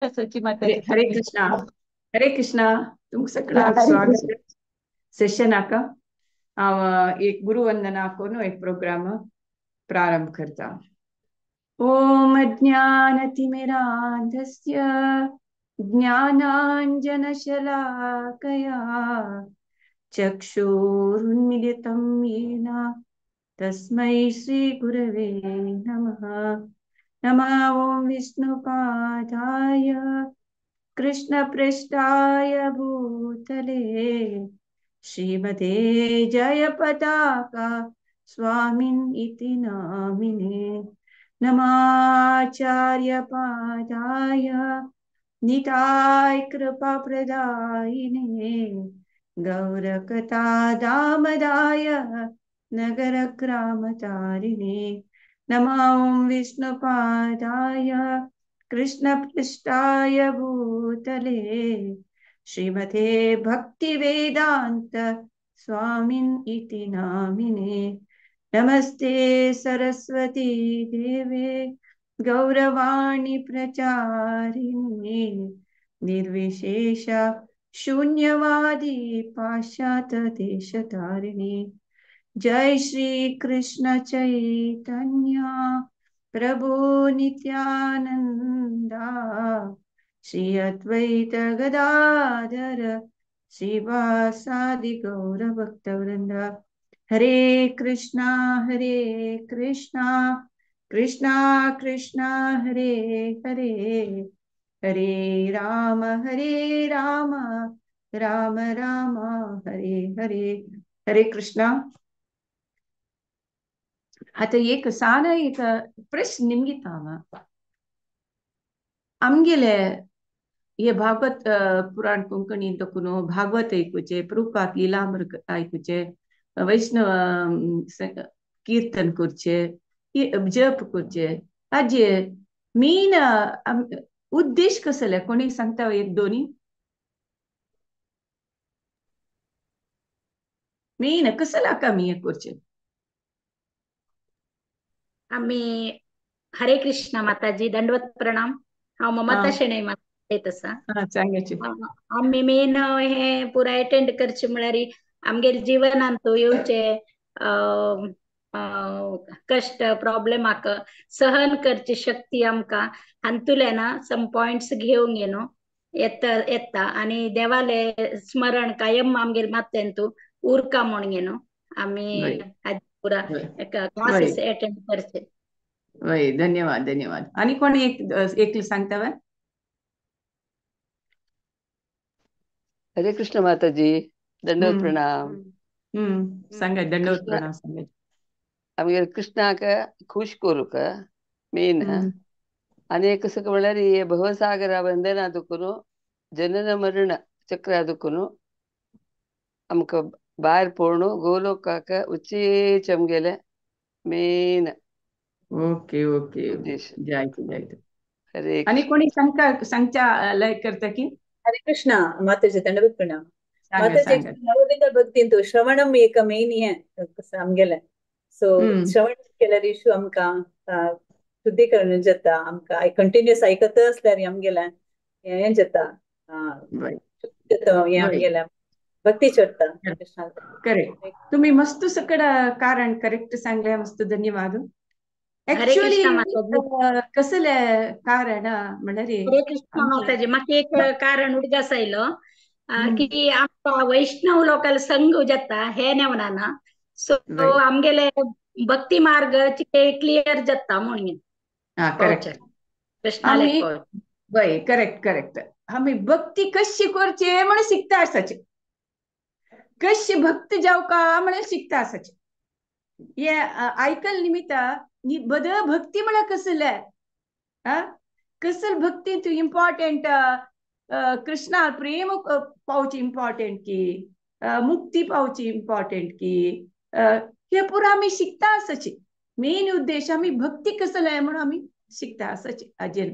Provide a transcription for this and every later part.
सची हरे माताजी हरे तुम्ही कृष्णा. हरे कृष्णा. तुमक या सगळ्यांक हरे स्वागत. कृष्ण सेशन आका हांव एक गुरुवंदना करून एक प्रोग्राम प्रारंभ करता. ओम अज्ञानतिमिरान्धस्य ज्ञानाञ्जनशलाकया चक्षुरुन्मिलितं येन तस्मै श्रीगुरवे नमः. नमः ओं विष्णुपादाय कृष्णपृष्ठाय भूतले श्रीमते जयपताका स्वामिन् इति नामिने. नमाचार्यपादाय निताय कृपाप्रदायिने गौरकथा दामदाय नगरग्रामचारिणे. नमः ॐ विष्णुपादाय कृष्णपृष्ठाय भूतले श्रीमते भक्तिवेदान्त स्वामिन् इति नामिने. नमस्ते सरस्वती देवे गौरवाणी प्रचारिणे निर्विशेष शून्यवादी पाश्चात्य देशतारिणे. जय श्री कृष्ण चैतन्य प्रभु नित्यानंदा श्री अद्वैत गदाधर श्रीवासादि गौर भक्तवृंद. हरे कृष्णा कृष्णा कृष्णा हरे हरे हरे राम राम राम हरे हरे. हरे कृष्णा. आता एक साधा एक प्रश्न निम्गे तावा आमगेले ये भागवत पुराण कोंकणी तकुनो भागवत ऐकूचे प्रभुपाद लीलामृत ऐकूचे वैष्णव कीर्तन करचे जप करचे हाजे मेन उद्देश कसले कोणी सांगता एक दोन्ही मेन कसला कमी हे करचे. आम्ही हरे कृष्ण माताजी दंडवत प्रणाम. हा हा ममता शेणे माता तसा हा सांगायचे. आम्ही मेन हे पुरा अटेंड करचे म्हळ्यार आमगे जीवनांत येवचे कष्ट प्रॉब्लेम सहन करची शक्ती आमका हांतुले ना सम पॉइंट्स घेऊन येनो येता आणि देवाले स्मरण कायम आमगेर मातेंतू उरका म्हणून येनो आम्ही वय पुरा वय वय क्लासेस अटेंड करचे. वय धन्यवाद धन्यवाद. आणि कोण एक सांगता. हरे कृष्ण माताजी दंडवत हम्म प्रणाम. सांगा दंडवत कृष्ण प्रणाम सांगा. आमगे कृष्णाक खुश करूक मेन हम्म अनेक सक म्हळ्यार हे भवसागर बंधना दुखून जनन मरण चक्र दुखून आमकां भायर पडून गोलोकाक उच्चेच आमगेले मेन ओके ओके उद्देश. जायचं जायचं. हरे आणि कृष्ण. कोणी सांगच्या लायक करता की हरे कृष्ण माताजी दंडवत प्रणाम. सांगा माताजी सांगा. actually नवविध भक्तींतू श्रवणम एक मेन हे कसं आमगेले सो हम्म श्रवण केल्यार इशू आमकां शुद्धीकरण जाता. आमकां कंटिन्युअस आयकत असल्यार आमगेले हें जाता वय शुद्ध जाता हें वय आमगेले भक्ती चडटा कृष्णाक. करेक्ट. तुम्ही मस्त सकड कारण करेक्ट सांगले मस्त धन्यवाद. हरे ऍक्च्युअली कृष्ण माताजी. कसले कारण म्हणल्यार हरे कृष्ण आम्ही माताजी म्हाका एक कारण उडगास आयलो हम्म की आमकां वैष्णव लोकल संघ जाता हे नेवना सो वय आमगेले भक्ती मार्ग क्लियर जाता म्हणून हा पावचे करेक्ट. कृष्णाले आम्ही पावचे. वय करेक्ट करेक्ट. आम्ही भक्ती कशी करचे म्हणून शिकता असायचे. कशी भक्त जाऊ का म्हणून शिकता असायचे. ये ऐकल निमित्त नी बद भक्ती म्हणा कसले कसल भक्ती तू इम्पॉर्टंट कृष्णा प्रेम पावची इम्पॉर्टंट की मुक्ती पावची इम्पॉर्टंट की हे पुरा आम्ही शिकता असायचे. मेन उद्देश आम्ही भक्ती कसलं आहे म्हणून आम्ही शिकता असायचे अजन.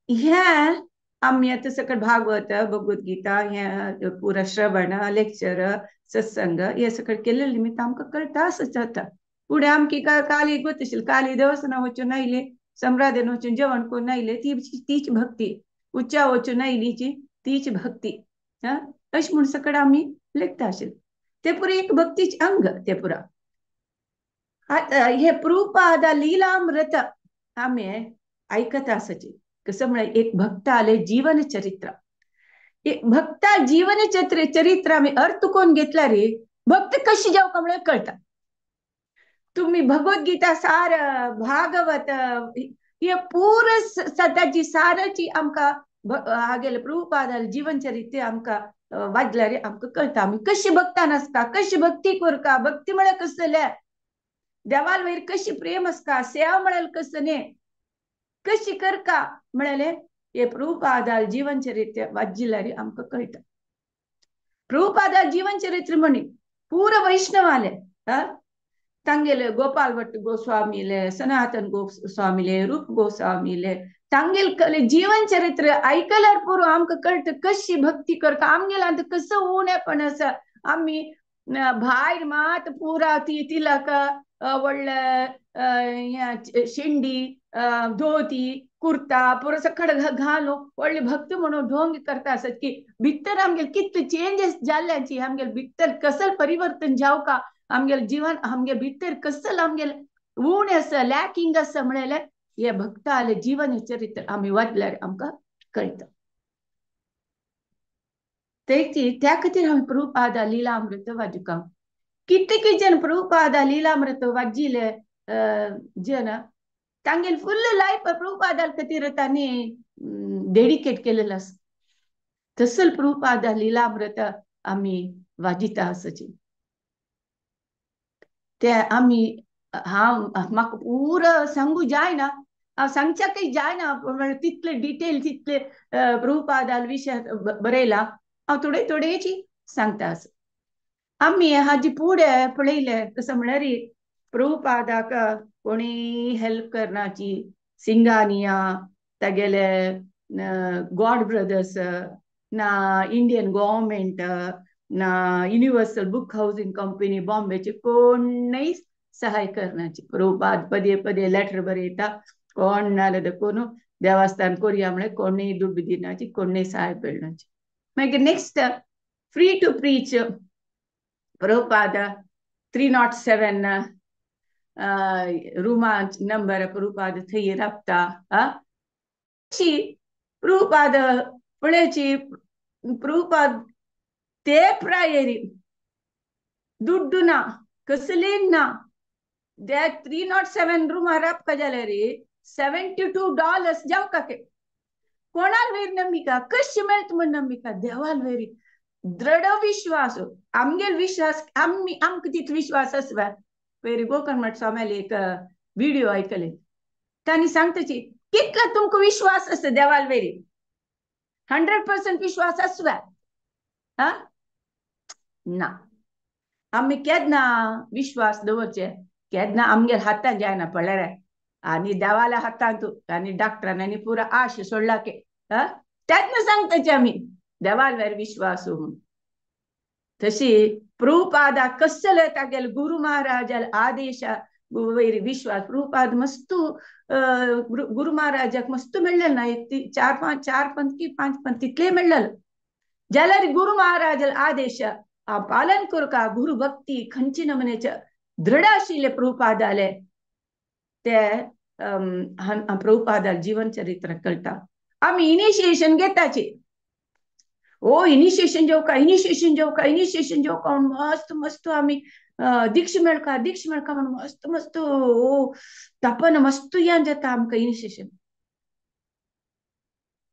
ह्या आम्ही आता सकट भागवत भगवद्गीता ह्या पुरा श्रवण लेक्चर सत्संग हे सकट केलेले निमित्त आमकां कळटा असंच जाता. पुढे आमकी काली गोतशील काली देवस्थाना वचून आयले सम्रादेन वचून जेवण करून आयले तीच भक्ती, उच्चा वचून आयलीची तीच भक्ती. अशी म्हणून सकड आम्ही लेखता आशिल्ले. ते पुरे एक भक्तीचे अंग ते पुरा. आता हे प्रभुपादा लीलामृत आम्ही ऐकत असायचे. कसं म्हणजे एक भक्त आले जीवन चरित्र, एक भक्ता जीवन चरित्र आम्ही अर्थ कोण घेतला रे, भक्त कशी जाऊ का म्हणून कळता. तुम्ही भगवद्गीता सार, भागवत हे पूर्ण सध्याची साराची आमका हागेल प्रभुपादाल जीवन चरित्र आमका वाजला रे, आमका कळता आम्ही कशी भक्ता नसका, कशी भक्ती करका, भक्ती म्हळ्या कसले, देवाल वैर कशी प्रेम असका, सेवा म्हणाल कसं ने कशी करका म्हणाले हे प्रभुपादाल जीवन चरित्र वाजिला रे आमका कळतं. प्रभुपादाल जीवन चरित्र म्हणे पूर्ण वैष्णव आले. तांगेले गोपाल भट्ट गोस्वामीले, सनातन गोस्वामीले, रूप गोस्वामीले तांगेल कले जीवन चरित्र ऐकल्यावर पूर्व आमका कळतं कशी भक्ती करता. आमगेला कसं होऊ नये पण असं आम्ही भायर मात पुरा तिलक ಒಳ್ಳೆ शेंडी धोती कुर्ता पुरस खड घालो ಒಳ್ಳೆ भक्ती म्हणून ढोंग करता असत की भितर आमगेल किती चेंजेस जाल्ल्याची, आमगेल भितर कसं परिवर्तन जाव का, आमगेल जीवन आमगे भितर कसं आमगेल ऊण असं लॅकिंग असं म्हणाले हे भक्त आले जीवन चरित्र आम्ही वाचल्यार आमका कळतं. त्या खातीर आम्ही प्रभुपादा लीलामृत वाचूका. कितके जन प्रभुपादा लीलामृत वाजिले जन तांगेल फुल लाईफ प्रभुपादा खातीर तांणी डेडिकेट केलेलं असं. तसल प्रभुपादा लीलामृत आम्ही वाजिता आसाची. ते आम्ही म्हाका पूर सांगू जायना, सांगच्या काही जायना, पण तितले डिटेल तितले प्रभुपादा विषय बरयला हांव थोडे थोडेची सांगता असं. आम्ही हाजी पुढे पळयले कसं म्हळ्यार प्रभुपादाक कोणी हेल्प करनाची, सिंगानिया तागेले गॉड ब्रदर्स ना इंडियन गव्हर्नमेंट ना युनिव्हर्सल बुक हाऊसिंग कंपनी बॉम्बेचे कोणीच सहाय करनाची. प्रभुपाद पदे पदे लेटर बरयता, कोण नाल्यार कोण देवस्थान कोरिया म्हळ्यार कोणीय दुड्ड दिनाची, कोणीय सहाय करनाची. मागीर next free to preach Prabhupada 307 रूमा नंबर प्रभुपाद थंय राबता. प्रभुपाद पळयची प्रभुपाद ते प्रायरी दुड्ड ना कसले ना त्या 307 रूमा राबता जाल्यार $72 जाव का ते कोणाल वैर नंबिका कशी मेळत म्हण नंबिका देवाल वैरी दृढ विश्वास आमगेल विश्वास आमक तित विश्वास असवा. वैरी गोकर्णमठ स्वामीले एक व्हिडिओ ऐकले तांणी सांगताची कितला तुमको विश्वास असता देवाल वैरी 100% विश्वास असवा ना. आम्ही केदना विश्वास दवरचे केदना आमगेर हातान जायना पळ्यार आणि देवाला हातांत आणि डॉक्टरांनी पुरा आश सोडला के त्यातनं सांगताचे आम्ही देवाल वैर विश्वास म्हणून. तशी प्रभुपादा कसले तागेल गुरु महाराजाल आदेश वैर विश्वास प्रभुपाद मस्त गुरु महाराजाक मस्त मेळलेलं ना, एक 4-5 की 5 तितले मेळलेलं जाल्यार गुरु महाराजाल आदेश पालन करका गुरु भक्ती खंयची नमनेचे दृढ आशिल्ले प्रभुपादाले ते प्रभुपादाल जीवन चरित्र कळटा. आम्ही इनिशिएशन घेताचे इनिशिएशन जेव का मस्त मस्त आम्ही दीक्ष मेळका म्हणून मस्त मस्त तापन मस्त यान जाता आमकां इनिशिएशन.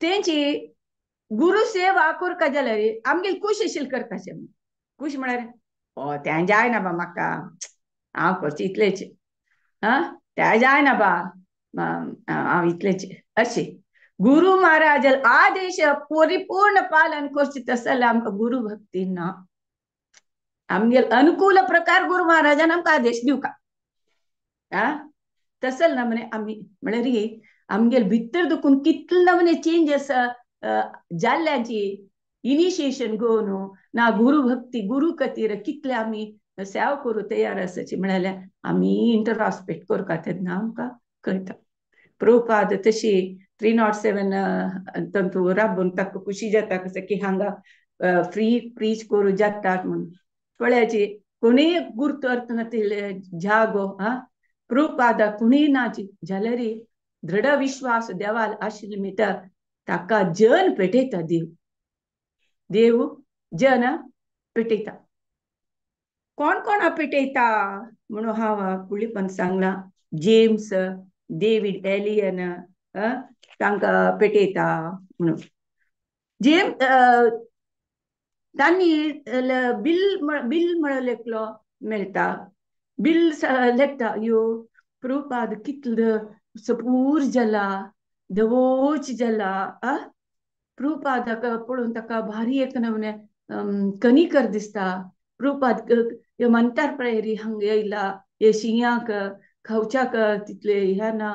तेंची गुरु सेवा करता जाल्यार आमगेल खुश आशिल्ले करताचे. खुश म्हळ्यार तें जायना बा म्हाका हांव करचें इतलेच तें जायना बा हांव इतलेच अशें. गुरु महाराजाल आदेश परिपूर्ण पालन करचे तसले आमकां गुरु भक्ती ना. आमगेल अनुकूल प्रकार गुरु महाराजान आमकां आदेश दिवका तसल नमने आम्ही म्हळ्यार आमगेल भितर दुखून कितले नमने चेंजेस जाल्ल्याची इनिशिएशन घेवन ना गुरु भक्ती गुरु खातीर कितले आमी सेवा करूं तयार आसाची म्हळ्यार आमी इंटरॉस्पेक्ट करता तेन्ना आमकां कळटा. प्रभुपाद तशी 307 तंतू राबून ताका खुशी जाता कसं की हांगा फ्री प्रीच करू जातात म्हणून पळयाची कोणी गुर्त अर्थ नसले जागो प्रभुपाद कुणी ना जाल्यार दृढ विश्वास देवाल आशिल्ले मिता ताका जन पेटयता देव जन पेटयता कोण कोण पेटयता म्हणून हांव फुडली पण सांगला जेम्स डेविड एलियन तांकां पेटयता म्हणून जेम्स तांणी बिल म्हणून लेखलो मेळटा बिल लेखता यो प्रभुपाद कितलो सपूर जाला देवोच जाला प्रभुपादाक पळोवन ताका भारी एक नमुने कनिकर दिसता प्रभुपाद म्हणटार पळय हांगा येयला हे शिंयाक खावच्याक तितले ह्या ना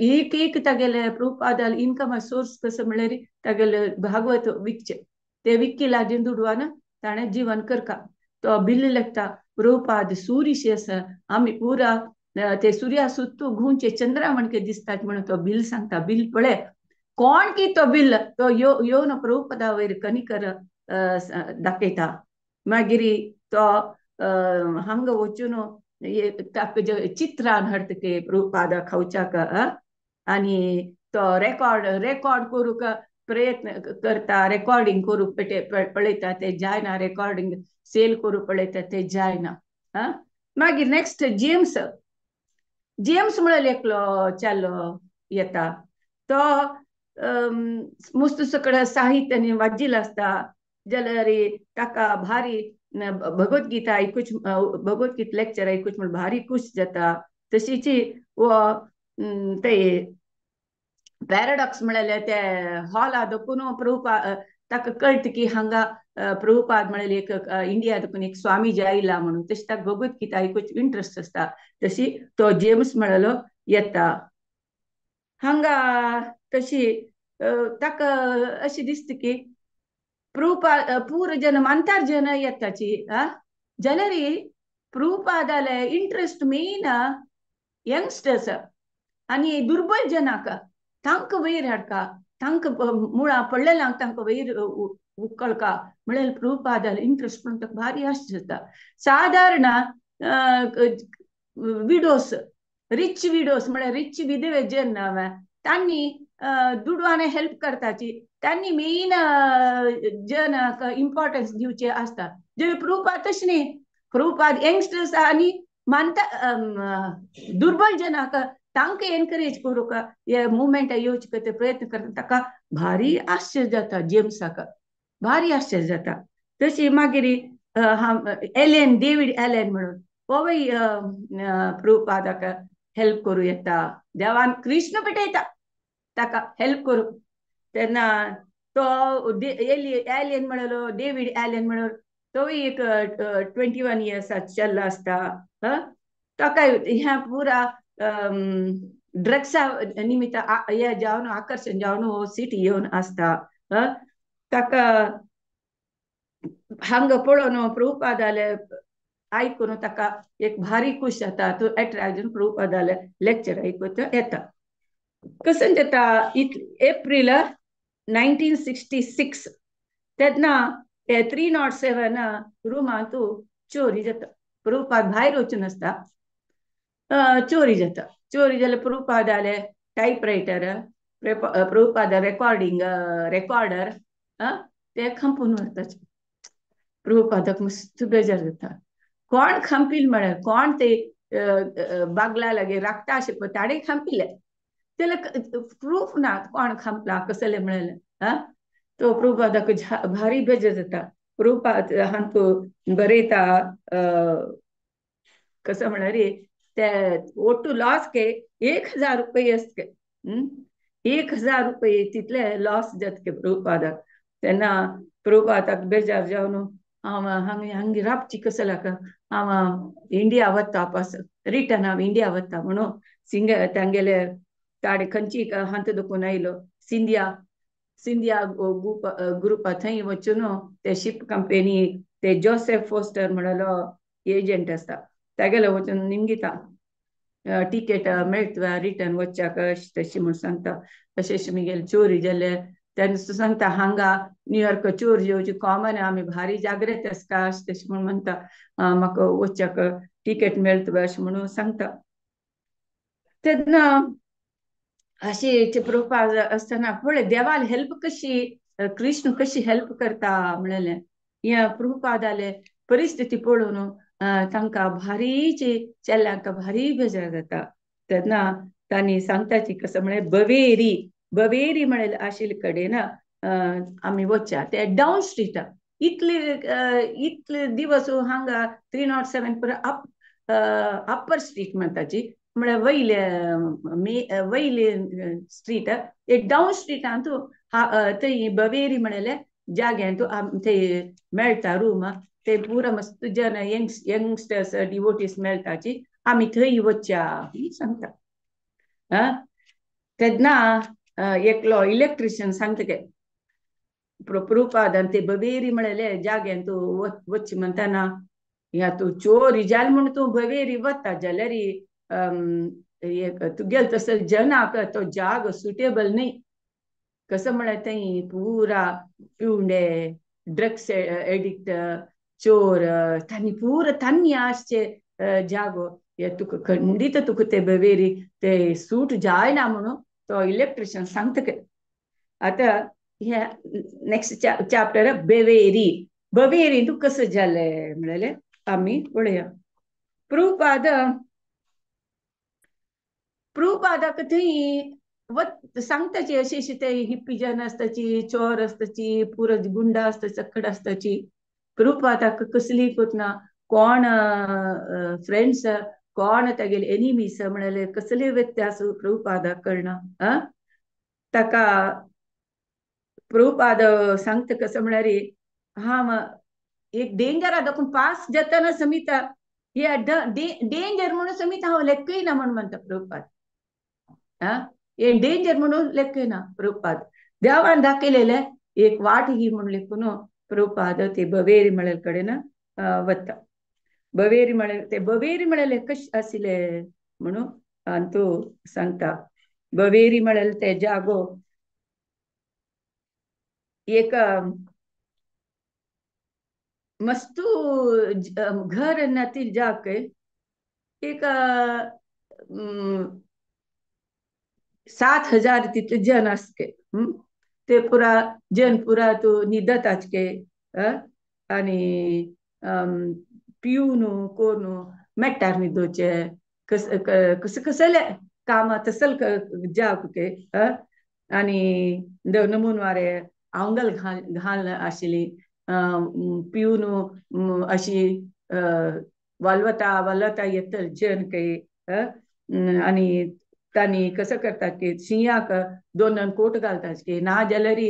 एक तागेले प्रभुपादाल इन्कम सोर्स कसो म्हळ्यार तागेले भागवत विकचे ते विक्की लागीं दुडवान ताणें जीवन करका तो बिल लेखता प्रभुपाद सूर्य आसा आमी पुरा ते सुर्या सुत्तू घुंचे चंद्रा म्हणके दिसतात म्हणून तो बिल सांगता बिल पळय कोण की तो बिल तो येवन प्रभुपादा वयर कनिकर दाखयता मागीर तो हांगा वचून ताका चित्रान हाडटके प्रभुपादा खावच्याक आनी तो रेकॉर्ड करूंक प्रयत्न करता रेकॉर्डिंग करूंक पळयता ते जायना रेकॉर्डिंग सेल करूंक पळयता ते जायना मागीर नेक्स्ट जेम्स म्हणून एकलो चालो येता तो मस्त सकड साहित्य आनी वाजिल आसता जाल्यार ताका भारी भगवद्गीता आयकूच भगवद्गीत लेक्चर आयकूच म्हण भारी खुश जाता तशीच ते पॅराडॉक्स म्हळ्यार ते हॉल आदकून प्रभुपाद ताका कळटा की हांगा प्रभुपाद म्हळ्यार एक इंडिया देखून एक स्वामीजी आयला म्हणून तशी ताका भगवद्गीता आयकूच इंट्रस्ट आसता तशी तो जेम्स म्हळेलो येता हांगा तशी ताका अशी दिसता की प्रभुपाद पूर जन मानतार जन येताची जाल्यार प्रभुपादाले इंट्रस्ट मेन यंगस्टर्स आनी दुर्बल जनाक तांकां वयर हाडका तांकां मुळां पडलेल्यांक तांकां वयर उकळका म्हळ्यार प्रभुपादाले इंट्रस्ट म्हणून ताका भारी आश जाता सादारण विडोस रिच विडोस म्हळ्यार रिच विधवे जन तांणी दुडवाने हेल्प करताची तांणी मेन जनाक इम्पॉर्टन्स दिवचे आसता जे प्रभुपाद तशें न्ही प्रभुपाद यंगस्टर्स आनी मानता दुर्बल जनाक तांकां एनकरेज करूंक हे मुवमेंट येवचे ते प्रयत्न करता ताका भारी आश्चर्य जाता जेम्साक भारी आश्चर्य जाता तशी मागीर एलेन डेविड एलेन म्हणून होय प्रभुपादाक हेल्प करूं येता देवान कृष्ण पेटयता ताका हेल्प करूं तेन्ना तो एलियन म्हणलो डेविड एलेन म्हणून तो एक 21 इयर्साचो चल्ला आसता ताका ह्या पुरा ड्रग्सा निमित्त हे जावन आकर्षण जावन सिटी येवन आसता ताका हांगा पळोवन प्रभुपादाले आयकून ताका एक भारी खुश जाता तो एट्रॅक्ट प्रभुपादाले लेक्चर आयकून येता कसं जाता एप्रिल 1966 तेन्ना 307 रुमांत चोरी जाता प्रभुपाद भायर वचून आसता चोरी जाता चोरी जाल्यार प्रभुपादाले टायपरायटर प्रभुपादा रेकॉर्डर ते खंपून व्हरताचे प्रभुपादाक मस्त बेजार जाता कोण खंपील म्हळ्यार कोण ते बागला लागे राखता अशें पळय ताणें खंपिल्ले जाल्यार प्रूफ ना कोण खंपला कसले म्हळ्यार तो प्रभुपादाक भारी बेजार जाता प्रभुपाद हांक बरयता कसं म्हळ्यार ते ओटू लॉस के 1000 रुपये असते 1000 रुपये तितले लॉस जातके प्रभुपादाक तेन्ना प्रभुपादाक बेजार जावन हांव हांगा राबची कसं लाका हांव इंडिया वता वापस रिटर्न हांव इंडिया वता म्हणून तांगेले ताडे खंयची हांत दुखून आयलो सिंधिया ग्रुपा थंय वचून ते शिप कंपनी ते जोसेफ फोस्टर म्हणलो एजंट आसता तागेलो वचून निमगिता टिकेट मेळटवा रिटर्न वचच्याक तशी म्हूण सांगता. तशेंच मुगेल चोरी जाले तेन्ना सांगता हांगा न्यूयॉर्क चोरी येवची कॉमन आमी भारी जागृत आसता तशें म्हूण म्हणटा. म्हाका वचच्याक टिकेट मेळटवा अशें म्हणून सांगता. तेन्ना अशी प्रभुपाद आसतना पळय देवाल हेल्प कशी कृष्ण कशी हेल्प करता म्हणलें. या प्रभुपादाले परिस्थिती पळोवन तांकां भारीची चेल्ल्यांक भारी बेजार जाता. तेन्ना तांणी सांगताची कसं म्हळें बवेरी म्हणेल आशिल्ले कडेन आमी वचया. ते डाऊन स्ट्रीट इतले दिवस हांगा 307 पर अप्पर स्ट्रीट म्हणटाची म्हळ्यार वयले स्ट्रीट डाऊन स्ट्रीटांत थंय बवेरी म्हणलेले जाग्यान थंय मेळटा रूम. ते पुरो मस्त जन यंगस्टर्स डिवोटीस मेळटाची आमी थंय वचया सांगता. तेन्ना एकलो इलेक्ट्रिशियन सांगता के प्रभुपादान ते बवेरी म्हणलेले जाग्यान तूं वच म्हणटाना ह्या तूं चोरी जाल म्हूण तूं बवेरी वता जाल्यार तुगेल तसं जनाक तो जाग सुटेबल न्ही. कसं म्हळ्यार थंय पुरा पिवंडे ड्रग्स एडिक्ट चोर तांणी पुरो तांणी आसचे जागो हे तुका खंडीत तुका ते बवेरी ते सूट जायना म्हणून तो इलेक्ट्रिशियन सांगता. आतां हे नेक्स्ट चॅप्टर बवेरी तूं कसं जालें म्हणलें आमी पळया. प्रभुपादाक थंय सांगताची अशी ते हिप्पी जन आसताची चोर आसताची पुरो गुंडा आसता चकड आसताची. प्रभुपादाक कसली कोतना कोण फ्रेंड्स कोण तेगेले एनिमीस म्हणलें कसले व्यत्यास प्रभुपादाक कळना. ताका प्रभुपाद सांगता कसं म्हळ्यार हांव एक डेंजर दाखून पास जातना समीत हे डेंजर म्हणून समीत हांव लेखयना म्हणून म्हणटा प्रभुपाद. हे डेंजर म्हणून लेखयना प्रभुपाद. देवान दाखयलेले एक वाट ही म्हणून लेखून प्रभुपाद ते बवेरी म्हणलेले कडेन वता. बवेरी म्हणलेले कशे आशिल्ले म्हणून तूं सांगता. बवेरी म्हणलेले ते जागो एक मस्तू घर नातील जाग एक 7,000 तितले जन आसके. ते पुरा जन पुरा तू न्हिदत आचके आनी पिवून कोण मेट्टार न्हिदोचे कसले काम तसल जाग के आनी नमून वारे आंगल घाल आशिल्ली पिवून अशी वालवता येत जन के आनी तांणी कसं करतात की शिंयाक 2 कोट घालतात की ना जाल्यार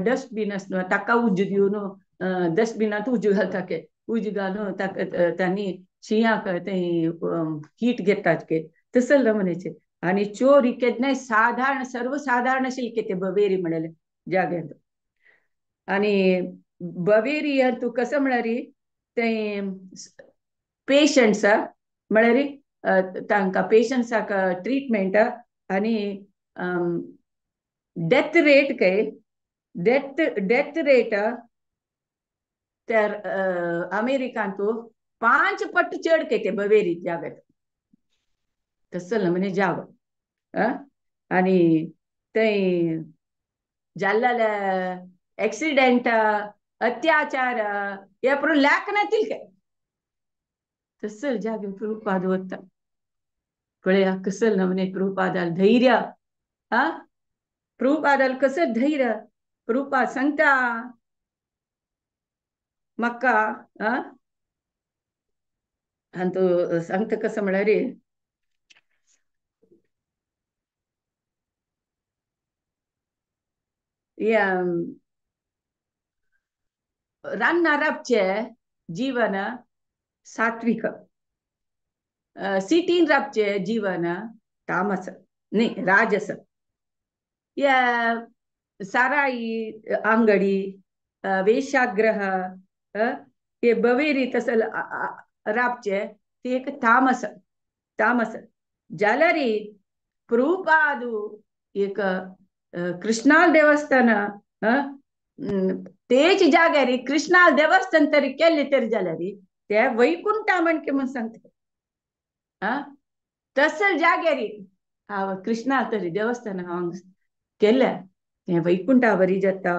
डस्टबीन आसता ताका उज्ज दिवन डस्टबिनांत उज्ज घालता के उज्ज घालून तांणी शिंयाक ते हीट घेतात के तसल नमुनेचे. आनी चोरी केन्नाय सर्वसाधारण आशिल्ले के ते बवेरी म्हणलेले जाग्यात. आनी बवेरी तूं कसं म्हळ्यार ते पेशंट्स म्हळ्यार तांकां पेशंट्साक ट्रीटमेंट आनी डेथ रेट तर अमेरिकांत 5 पट चड के ते बवेरी जाग्यात तसल नमुने जागो. आनी थंय जाल्ले एक्सिडेंट अत्याचार हे पुरो लॅक नातील के तसल जागे प्रभुपाद वता. पळया कसल नमुने प्रभुपादाल धैर्य. प्रभुपादाल कसं धैर्य. प्रभुपाद सांगता म्हाका आनी तूं सांगता कसं म्हळ्यार रान्नारापचे जीवन सात्विक सिटीन रापचे जीवन तामस न्ही राजस. या साराई अंगडी वेश्याग्रह हे बवेरी तसल रापचे ते एक तामस. जाल्यारी प्रभुपाद एक कृष्णाल देवस्थान तेच जाग्यारी कृष्णाल देवस्थान तरी केले तरी जाल्यारी ते वैकुंठा म्हणके म्हणून सांगते तसल जाग्यारी कृष्णा तरी देवस्थान हांग केलं ते वैकुंठा बरी जाता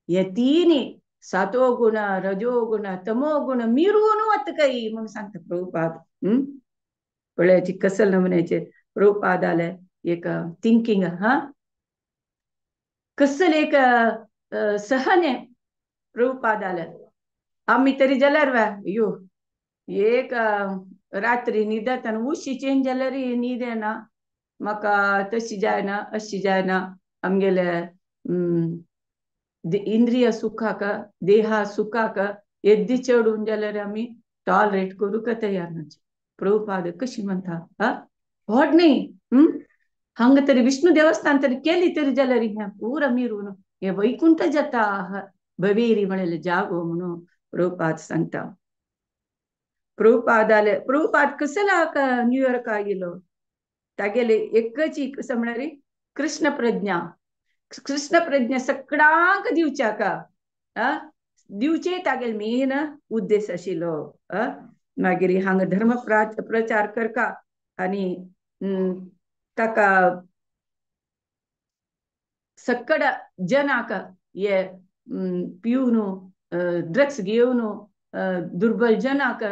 हे तिनी सातो गुण रजो गुण तमो गुण मिरून वत काही म्हणून सांगते प्रभुपाद पळयाची कसल नमुन्याचे प्रभुपाद आले एक थिंकिंग कसल एक सहन आहे प्रभुपाद आले आम्ही तरी जाल्यार यो एक रात्री न्हिदत आनी उशी चेंज जाल्यार न्हीद येना म्हाका तशी जायना अशी जायना आमगेले इंद्रिय सुखाक देहा सुखाक येद्दी चढून जाल्यार आमी टॉलरेट करूंक तयार नाचे प्रभुपाद कशी म्हणता व्हड न्ही हांग तरी विष्णू देवस्थान तरी केली तरी जाल्यार हे पुरा मिरून हे वैकुंठ जाता भवेरी म्हणले जागो म्हणून प्रभुपाद सांगता प्रभुपाद आले प्रभुपाद कसला न्यू इयर का गेलो तागेले एकच कसं म्हणणारी कृष्ण प्रज्ञा सगळ्यांक दिवच्याका दिवचे तागेले मेन उद्देश आशिल्लो मागीर हांगा धर्म प्रचार करका आनी ताका सकड जनाक हे पिवन ड्रग्स घेवन दुर्बल जनाक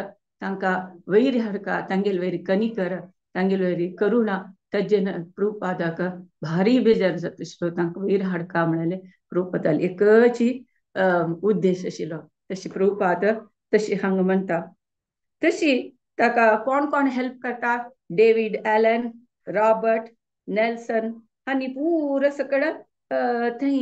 तांकां वैर हाडका तांगेल वैर कनिकर तांगेल वैर करुणा तजेन प्रभुपादाक भारी बेजार जाता तांकां वैर हाडका म्हणले प्रभुपादाल एकच उद्देश आशिल्लो तशी प्रभुपाद तशी हांगा म्हणटा तशी ताका कोण कोण हेल्प करता डेविड एलन रॉबर्ट नेल्सन आनी पुरो सकड थंय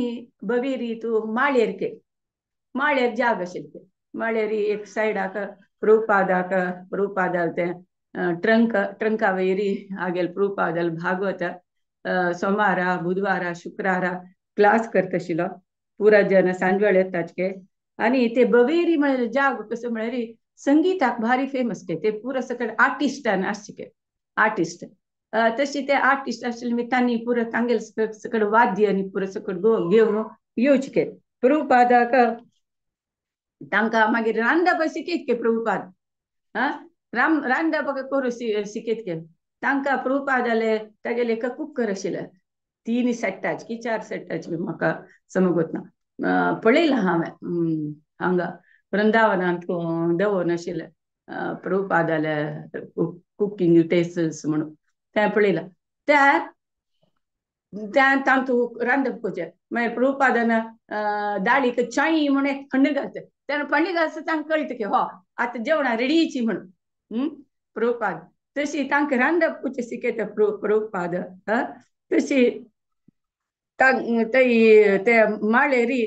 बवेरी तूं माळ्येर जाग आशिल्ले माळ्येर एक सायडाक प्रभुपादाल ते ट्रंका वैरी आगेल प्रभुपादाल भागवत सोमारा बुधवारा शुक्रारा क्लास करता आशिल्लो पुरा जन सांजवेळ येताचे आनी ते बवेरी म्हळ्यार जाग कसो म्हळ्यार संगीताक भारी फेमस के ते पुरो सकड आर्टिस्टान आसचे आर्टिस्ट तशी ते आर्टिस्ट आशिल्ले तांणी पुरो तांगेल सकड वाद्य आनी पुरो सकड घेवन येवचे के प्रभुपादाक तांकां मागीर रांदप शिकयत के प्रभुपाद रांदप करूं शिकयत के तांकां प्रभुपादाले तागेले एक कुकर आशिल्ले 3 सेट्टाचे की 4 सेट्टाचे म्हाका समजत ना पळयलां हांवें हांगा वृंदावनांत दवरन आशिल्ले प्रभुपादाले कुकिंग युटेन्सिल्स म्हणून ते पळयलां त्या तांतूं रांदप करचें मागीर प्रभुपादान दाळीक चाई म्हणून एक फण्ण घालता तेन्ना फण्ण घालता तांकां कळटा की हो आतां जेवणां रेडीची म्हणून प्रभुपाद तशी तांकां रांदप कशें शिकयता प्रभुपाद तशी ते माळ्येरी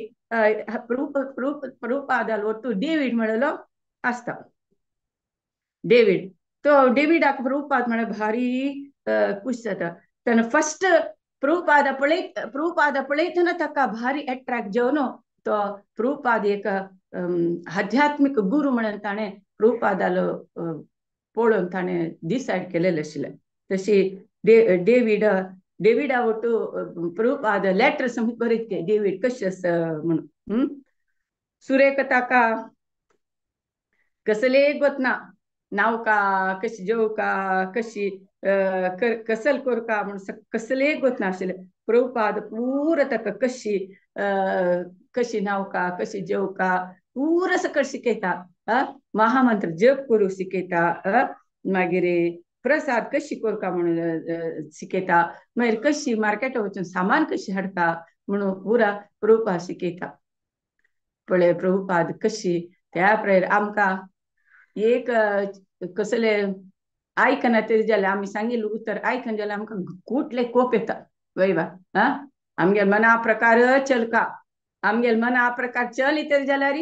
प्रभुपादाल ಒಟ್ಟು डेविड म्हणलो आसता डेविडाक प्रभुपाद म्हळ्यार भारी खुश जाता तेन्ना फर्स्ट प्रभुपाद पळयतना ताका भारी अट्रॅक्ट जावन तो प्रभुपाद एक आध्यात्मिक गुरू म्हणून ताणें प्रभुपादालो पळोवन ताणें डिसायड केलेलें आशिल्लें तशी डेविडा ಒಟ್ಟು प्रभुपाद लेटर समीत बरयत के डेविड कशें आसा म्हणून सुरेख ताका कसले गोतना नावका कशी जेवका कशी कसल करका म्हणून कसले गोतना आशिल्ले प्रभुपाद पुरो ताका कशी नावका कशी जेवका पुरो सकट शिकयता महामंत्र जप करूं शिकयता मागीर प्रसाद कशी करता म्हणून शिकयता मागीर कशी मार्केटां वचून सामान कशी हाडटा म्हणून पुरा प्रभुपाद शिकयता पळय प्रभुपाद कशी त्या प्रकारे आमकां एक कसले आयकना तरी जाल्यार आमी सांगिल्लें उतर आयकना जाल्यार आमकां कुठले कोप येता वयवा आमगे मना प्रकार चलका आमगे मना प्रकार चली तरी जाल्यार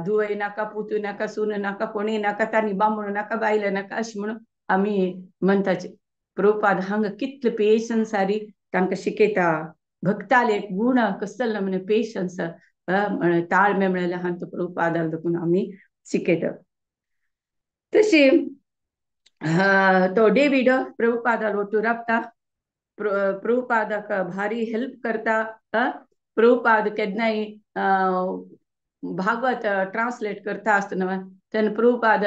धुवय नाका पुतू नाका सून नाका कोणी नाका तांणी बांबूळ नाका बायले नाका अशें म्हणून आमी म्हणटाचे प्रभुपाद हांगा कितले पेशन्स सारी तांकां शिकयता भक्ताले गुण कसले म्हणे पेशन्स ताळमे मेळयले हांगा प्रभुपादाल देखून आमी शिकयता तशी तो डेविड प्रभुपादाल ಒಟ್ಟು ರಪ್ತಾ प्रभुपादक भारी हेल्प करता प्रभुपाद केदनाई भागवत ट्रान्सलेट करता असतना तेन प्रभुपाद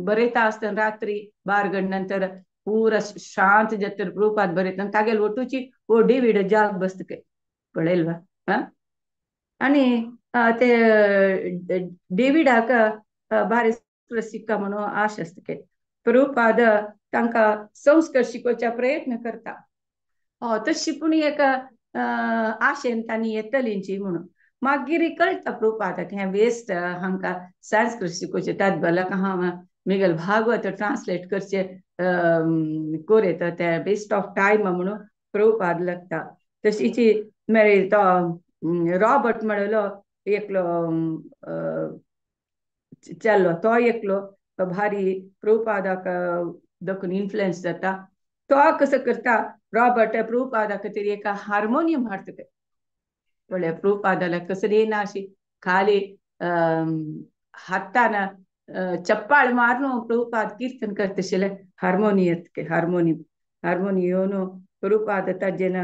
बरयता असतना रात्री 12 गंटे नंतर पूरा शांत जातर प्रभुपाद बरयता तागेल ಒಟ್ಟುची ओ डेविड जाग बसतके पळेल्वा आणि ते डेविडाक भारी सिक्का म्हणून आश असतके प्रभुपाद तांकां संस्कार शिकोवचा प्रयत्न करता तशी पूण एक आशेन तांणी येतलींची म्हणून मागीर कळटा प्रभुपादाक हें वेस्ट हांकां संस्कृत शिकोवचे त्याच भलाक हांव म्हगेल भागवत ट्रान्सलेट करचे कोरयता ते वेस्ट ऑफ टायम म्हणून प्रभुपाद लागता तशीची मेळ्ळी तो रॉबर्ट म्हणलो एकलो चलो तो एकलो भारी प्रभुपादाक देखून इन्फ्लुएन्स जाता तो कसं करता रॉबर्ट प्रभुपादाक तरी एका हार्मोनियम हाडटा ಒಳ್ಳೆ ಪ್ರಭುಪಾದಲ कसरेना अशी खाली हातान चप्पाळ मारून प्रभुपाद कीर्तन करतशिले हार्मोनियम प्रभुपाद ताजेन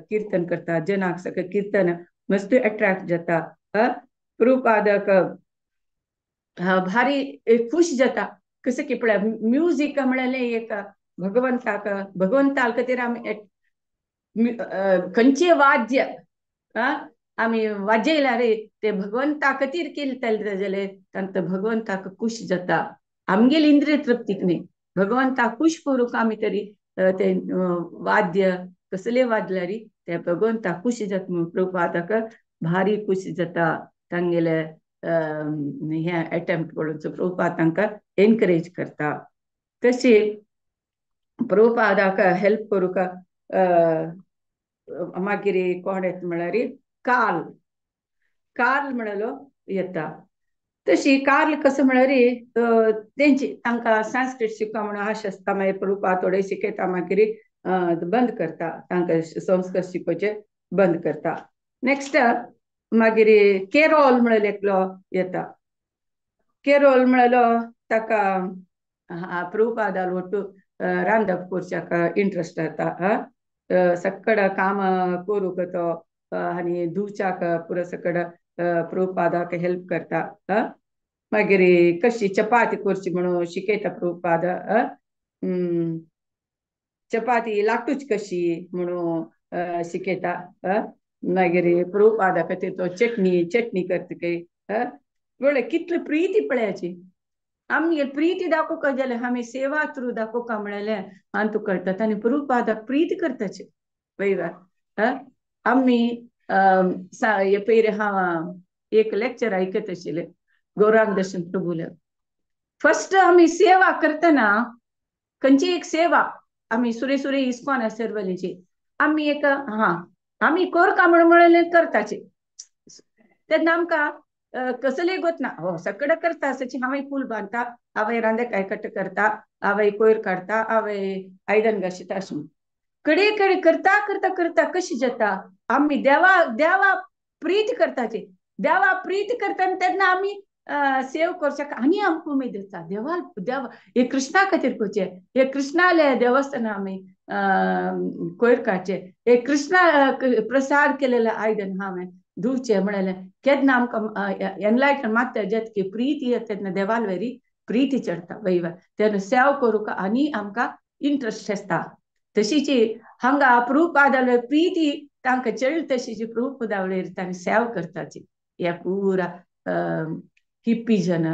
कीर्तन करता जनाक सगळं कीर्तन मस्त अट्रॅक्ट जाता प्रभुपादक भारी खुश जाता कसं की पळय म्युझिक म्हणले एक भगवंताल खातीर आमी खंयचे वाद्य आम्ही वाजयल्यार ते भगवंता खातीर केले जाल्यार तांकां भगवंताक खुश जाता आमगेली इंद्रिय तृप्तीक न्ही भगवंता खुश करूंक आमी तरी ते वाद्य कसले वाजल्यार ते भगवंता खुश जाता म्हणून प्रभुपादाक भारी खुश जाता तांगेले हे अटेम्प्ट करून प्रभुपाद तांकां एनकरेज करता तशी प्रभुपादाक हेल्प करूंक मागीर कोण येता म्हळ्यार कार्ल म्हणलो येता तशी कार्ल कसं म्हळ्यार तेंची तांकां संस्कृत शिकप म्हणून आश आसता मागीर प्रभुपाद थोडे शिकयता मागीर बंद करता तांकां संस्कृत शिकोवचे बंद करता नेक्स्ट मागीर केरोल म्हणलो एकलो येता केरोल म्हणलो ताका प्रभुपादाल ಒಟ್ಟು रांदप करच्याक इंट्रस्ट जाता सकड काम करूंक तो आनी धुवच्याक पुरो सकड प्रभुपादाक हेल्प करता मागीर कशी चपाती करची म्हणून शिकयता प्रभुपाद चपाती लाटूच कशी म्हणून शिकयता मागीर प्रभुपादा खातीर तो चटणी करतके पळय कितली प्रीती पळयाची आमगे प्रीती दाखोवक जाल्यार आमी सेवा थ्रू दाखोवक म्हणलें आनी तूं कळटा आनी प्रभुपादाक प्रीती करताचे पळय आमी पयलीं हांव एक लेक्चर आयकत आशिल्लें गौरांग दर्शन प्रभुले फर्स्ट आमी सेवा करतना खंयची एक सेवा आमी सुरे इस्कॉन सर्वलीची आमी एक आमी कोरका म्हणून करताचे तेन्ना आमकां कसले गोत ना हो सकड करता सची हांवें फूल बांदता हांवें रांदे काय कट करता हांवें कोयर काडटा हांवें आयदन घाशीता अशें कडे कडे करता करता करता कशी जाता आमी देवा प्रीत करताचे देवा प्रीत करता तेन्ना आमी सेव करच्याक आनी आमकां उमेद येता देवा हे कृष्णा खातीर करचे हे कृष्णाले देवस्थाना आमी कोयर काडचे हे कृष्णा प्रसाद केलेले आयदन हांवें धुवचे म्हणलें केन्ना आमकां एनलायटन मागता जेत की प्रीती येता तेन्ना देवाल वेरी प्रीती चडटा वयवा तेन्ना सेव करूंक आनी आमकां इंट्रस्ट आसता तशीची हांगा प्रभुपादाल प्रीती तांकां चड तशीची प्रभुपादावळेर तांणी सेव करताची हे पुरा हिप्पी जन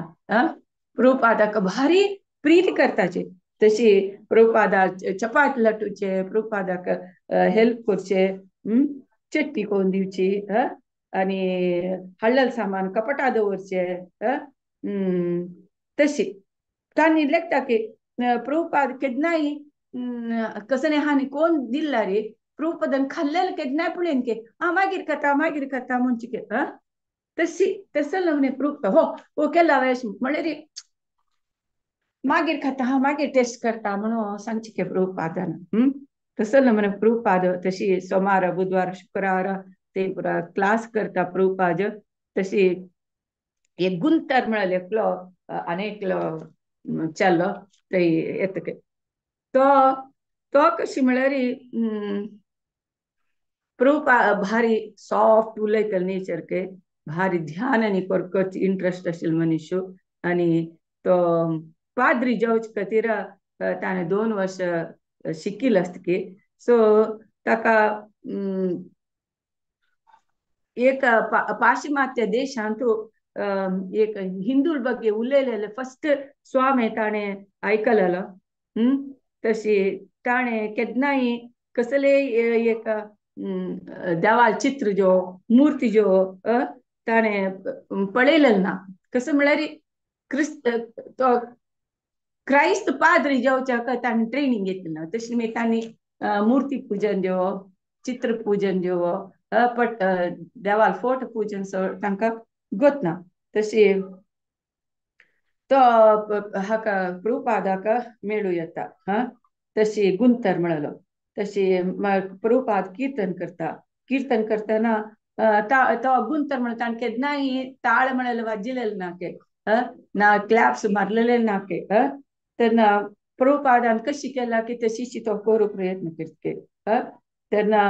प्रभुपादाक भारी प्रीती करताचे तशी प्रभुपादाक चपाती लाटूचे प्रभुपादाक हेल्प करचे चटणी कोण दिवची आनी हळल सामान कपटा दवरचे तशी तांणी लेखता की प्रभुपाद केन्नाय कसले हानी कोण दिल्ला रे प्रभुपादान खाल्लेले केन्नाय पळयन के मागीर खाता म्हणचे के तशी तसले म्हणे प्रभुपाद हो केला वेश म्हळ्यार मागीर खाता मागीर टेस्ट करता म्हणून सांगचे के प्रभुपादान तसले म्हणे प्रभुपाद तशी सोमार बुधवार शुक्रार ते पुरा क्लास करता प्रभुपाद तशी एक गुंतर म्हळ्यार एकलो आनी एकलो चाललो थंय येतके तो तो कशी म्हळ्यार भारी सॉफ्ट उलयतलो नेचर के भारी ध्यान आनी करपाची इंट्रस्ट आशिल्लो मनुष्य आनी तो पाद्री जावचे खातीर ताणें 2 वर्ष शिकिल्लो आसतकी सो ताका एक पाश्चिमात्य देशांतू एक हिंदू ಬಗ್ಗೆ उलयलेले फर्स्ट स्वामी ताणें आयकलेलो तशी ताणें केन्नाय कसले एक देवाल चित्र जो मूर्ती जो ताणें पळयलेलो ना कसं म्हळ्यार तो क्राइस्त पाद्री जावच्याक ताणें ट्रेनिंग घेतली ना तशी मागीर तांणी मूर्ती पूजन जो चित्र पूजन जो पट देवाल फोटो पूजन तांकां गोतना तशी तो हाका प्रभुपादाक मेळूं येता तशी गुंतर म्हणलो तशी प्रभुपाद कीर्तन करतना तो गुंतर म्हणलो ताणें केन्नाय ताळ म्हणलेलो वाजिल्लेलो ना क्लॅप्स मारलेले ना तेन्ना प्रभुपादान कशी केला की तशी तो करूं प्रयत्न करतके तेन्ना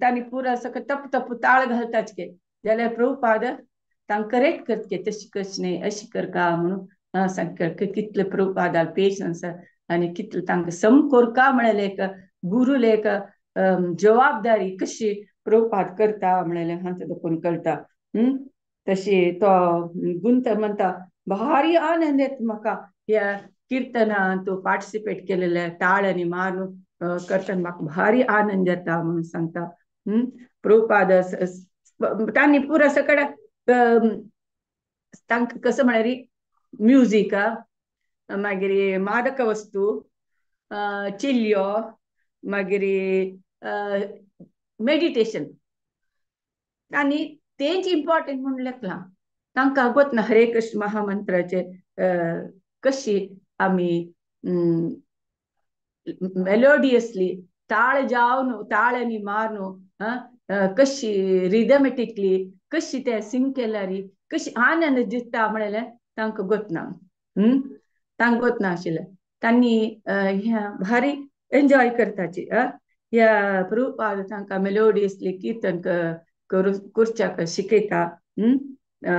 तांणी पुरो सकट तप तप ताळ घालताच के जाल्यार प्रभुपाद तांकां करेक्ट करतके तशी कशी न्ही अशी करका म्हणून सांगता कितले प्रभुपादाल पेशन्स आनी कितले तांकां सम कोरका म्हणलें एक गुरूल एक जबाबदारी कशी प्रभुपाद करता म्हणलें हांव देखून कळटा तशी तो गुंतर म्हणटा भारी आनंद येता म्हाका ह्या कीर्तनांत तूं पार्टिसिपेट केलेले ताळ आनी मारून करतना म्हाका भारी आनंद येता म्हणून सांगता प्रभुपाद तांणी पुरो सकट तांकां कसं म्हळ्यार म्युजीक मागीर मादक वस्तू चिल्ल्यो मागीर मेडिटेशन तांणी तेंच इम्पॉर्टंट म्हणून लेखलां तांकां गोतना हरे कृष्ण महामंत्राचे कशी आमी मेलोडियसली ताळ जावन ताळ आनी मारून कशी रिदमेटिकली कशी ते सिंग केल्यार कशी आनंद दिसता म्हणलें तांकां गोतना तांकां गोतना आशिल्लें तांणी ह्या भारी एन्जॉय करताची ह्या प्रभुपाद तांकां मेलोडियसली कीर्तन करच्याक शिकयता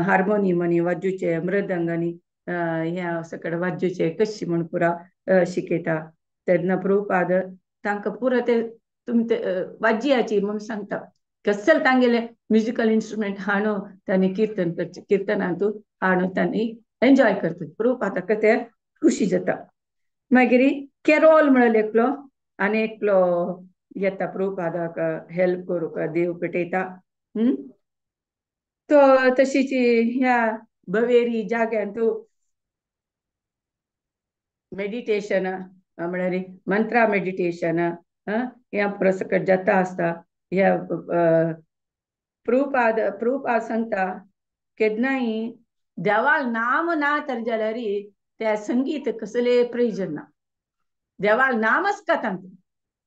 हार्मोनियम आनी वाजूचे मृदंग आनी ह्या सकट वाजूचे कशी म्हण पुरा शिकयता तेन्ना प्रभुपाद तांकां पुरो ते तुमचे वाज्याची म्हूण सांगता कसल तांगेले म्युजिकल इंस्ट्रुमेंट हाडून तांणी कीर्तन करचे कीर्तनांतून हाडून तांणी एन्जॉय करता प्रभुपादाक ते खुशी जाता मागीर कॅरोल म्हणून एकलो आनी एकलो येता प्रभुपादाक हेल्प करूंक देव पेटयता तो तशीच ह्या बवेरी जाग्यान तूं मेडिटेशन म्हळ्यार मंत्रा मेडिटेशन ह्या प्रसकट जाता आसता ह्या प्रभुपाद सांगता केन्नाय देवाल नाम ना तर जाल्यार त्या संगीत कसले प्रयोजन ना देवाल नाम आसता तांकां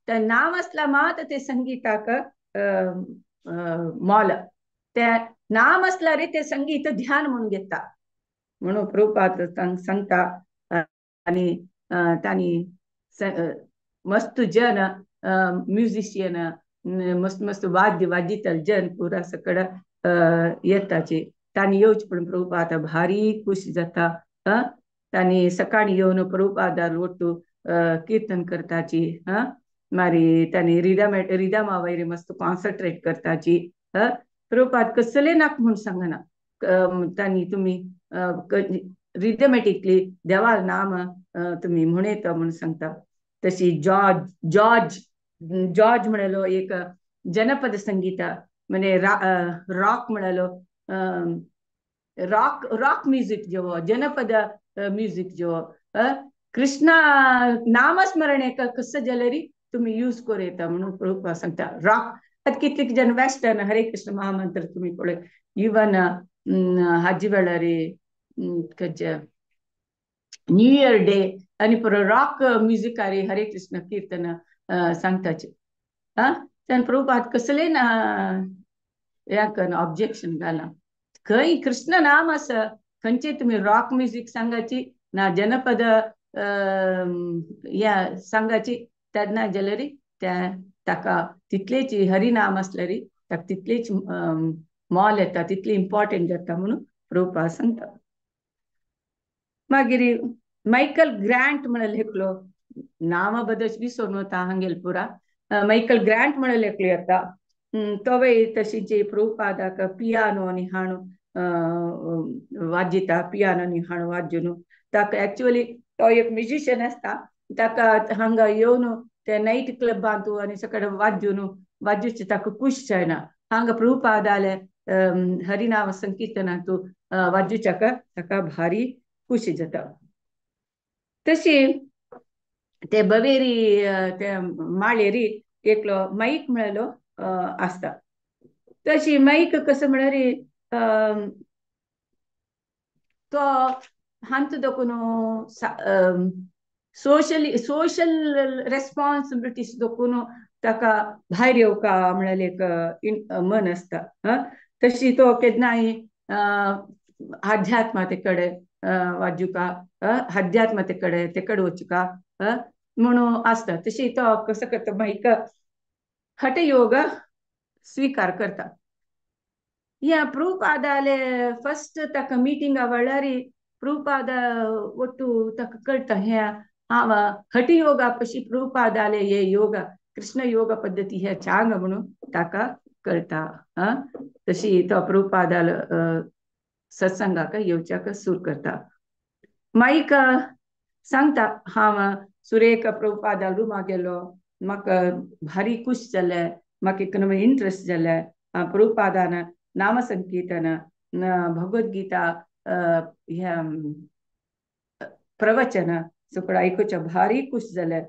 ते नाम आसला मात ते संगीताक मोल ते नाम आसल्यार ते संगीत ध्यान म्हणून घेता म्हणून प्रभुपाद सांगता आनी तांणी मस्त जन म्युजिशियन मस्त मस्त वाद्य वाजितल जन पुरा सकड येताचे तांणी येवचे पण प्रभुपाद भारी खुशी जाता तांणी सकाळी येवन प्रभुपादार ओट्टू कीर्तन करताची मारी तांणी रिदमा वयर मस्त कॉन्सन्ट्रेट करताची प्रभुपाद कसले नाक म्हूण सांगना तांणी तुमी रिदमेटिकली देवाल नाम तुमी म्हणयता म्हूण सांगता तशी जॉर्ज म्हणलो एक जनपद संगीत म्हणजे रॉक म्हणलो रॉक म्युझिक जो जनपद म्युझिक जो कृष्णा नामस्मरण कसं जाल्यार तुम्ही यूज करूं येता म्हणून प्रभुपाद सांगता रॉक कितले जन वेस्टर्न हरे कृष्ण महामंत्र तुम्ही पळय इवन हाजी वेळार न्यू इयर डे आनी रॉक म्युजिकार हरे कृष्ण कीर्तन सांगताचे प्रभुपाद कसले ना याक ऑब्जेक्शन घालना खंय कृष्ण नाम आसा खंयचे तुम्ही रॉक म्युझिक सांगाची ना जनपद या सांगाची तेन्ना जाल्यार त्या ताका तितलेच हरिनाम आसल्यार ताका तितलेच मोल येता, तितली इम्पॉर्टंट जाता म्हणून प्रभुपाद सांगता. मागीर मायकल ग्रँट म्हणून लेखलो, नांव बदच विसरून वता हांगेल पुरा. मायकल ग्रँट म्हणून लेखलो येता. तोय तशीच प्रभुपादाक पियानो आनी हाणू वाजयता, पियानो आनी हाणू वाजून ताका एक्चुअली तो एक म्युजिशियन आसता. ताका हांगा येवन ते नाईट क्लबांत आनी सकड वाजूचे ताका खुश जायना. हांगा प्रभुपाद आले हरिनाम संकीर्तनांत वाजूच्याक ताका भारी खुशी जाता. तशी ते बवेरी ते माळेरी एकलो माईक म्हणलो आसता. तशी माईक कसं म्हळ्यार तो हांत दोकून सोशल रेस्पॉन्सिबिलिटीज दोकून ताका भायर येवका म्हळ्यार एक मन आसता. तशी तो केन्नाय आध्यात्माते कडेन वाजूका, अध्यात्माते कडेन वचुका म्हणून आसता. तशी तो कसं करता, माईक हठ योग स्वीकार करता. या प्रभुपादाले फर्स्ट ताका मिटिंगा वेळार प्रभुपाद ಒಟ್ಟು ताका कळटा हे हांव हठ योगा पशी प्रभुपादाले हे योगा कृष्ण योग पद्धती हे चांग म्हणून ताका कळटा. तशी तो प्रभुपादाल सत्संगाक येवच्याक सूर करता. माईक सांगता, हांव सुरेख प्रभुपादाल रुमा गेलो, म्हाका भारी खुश जालें, म्हाका एक इंट्रस्ट जालें प्रभुपादान नाम संकीर्तन भगवद्गीता ह्या प्रवचन सगळं आयकुच्या भारी खुश जालें.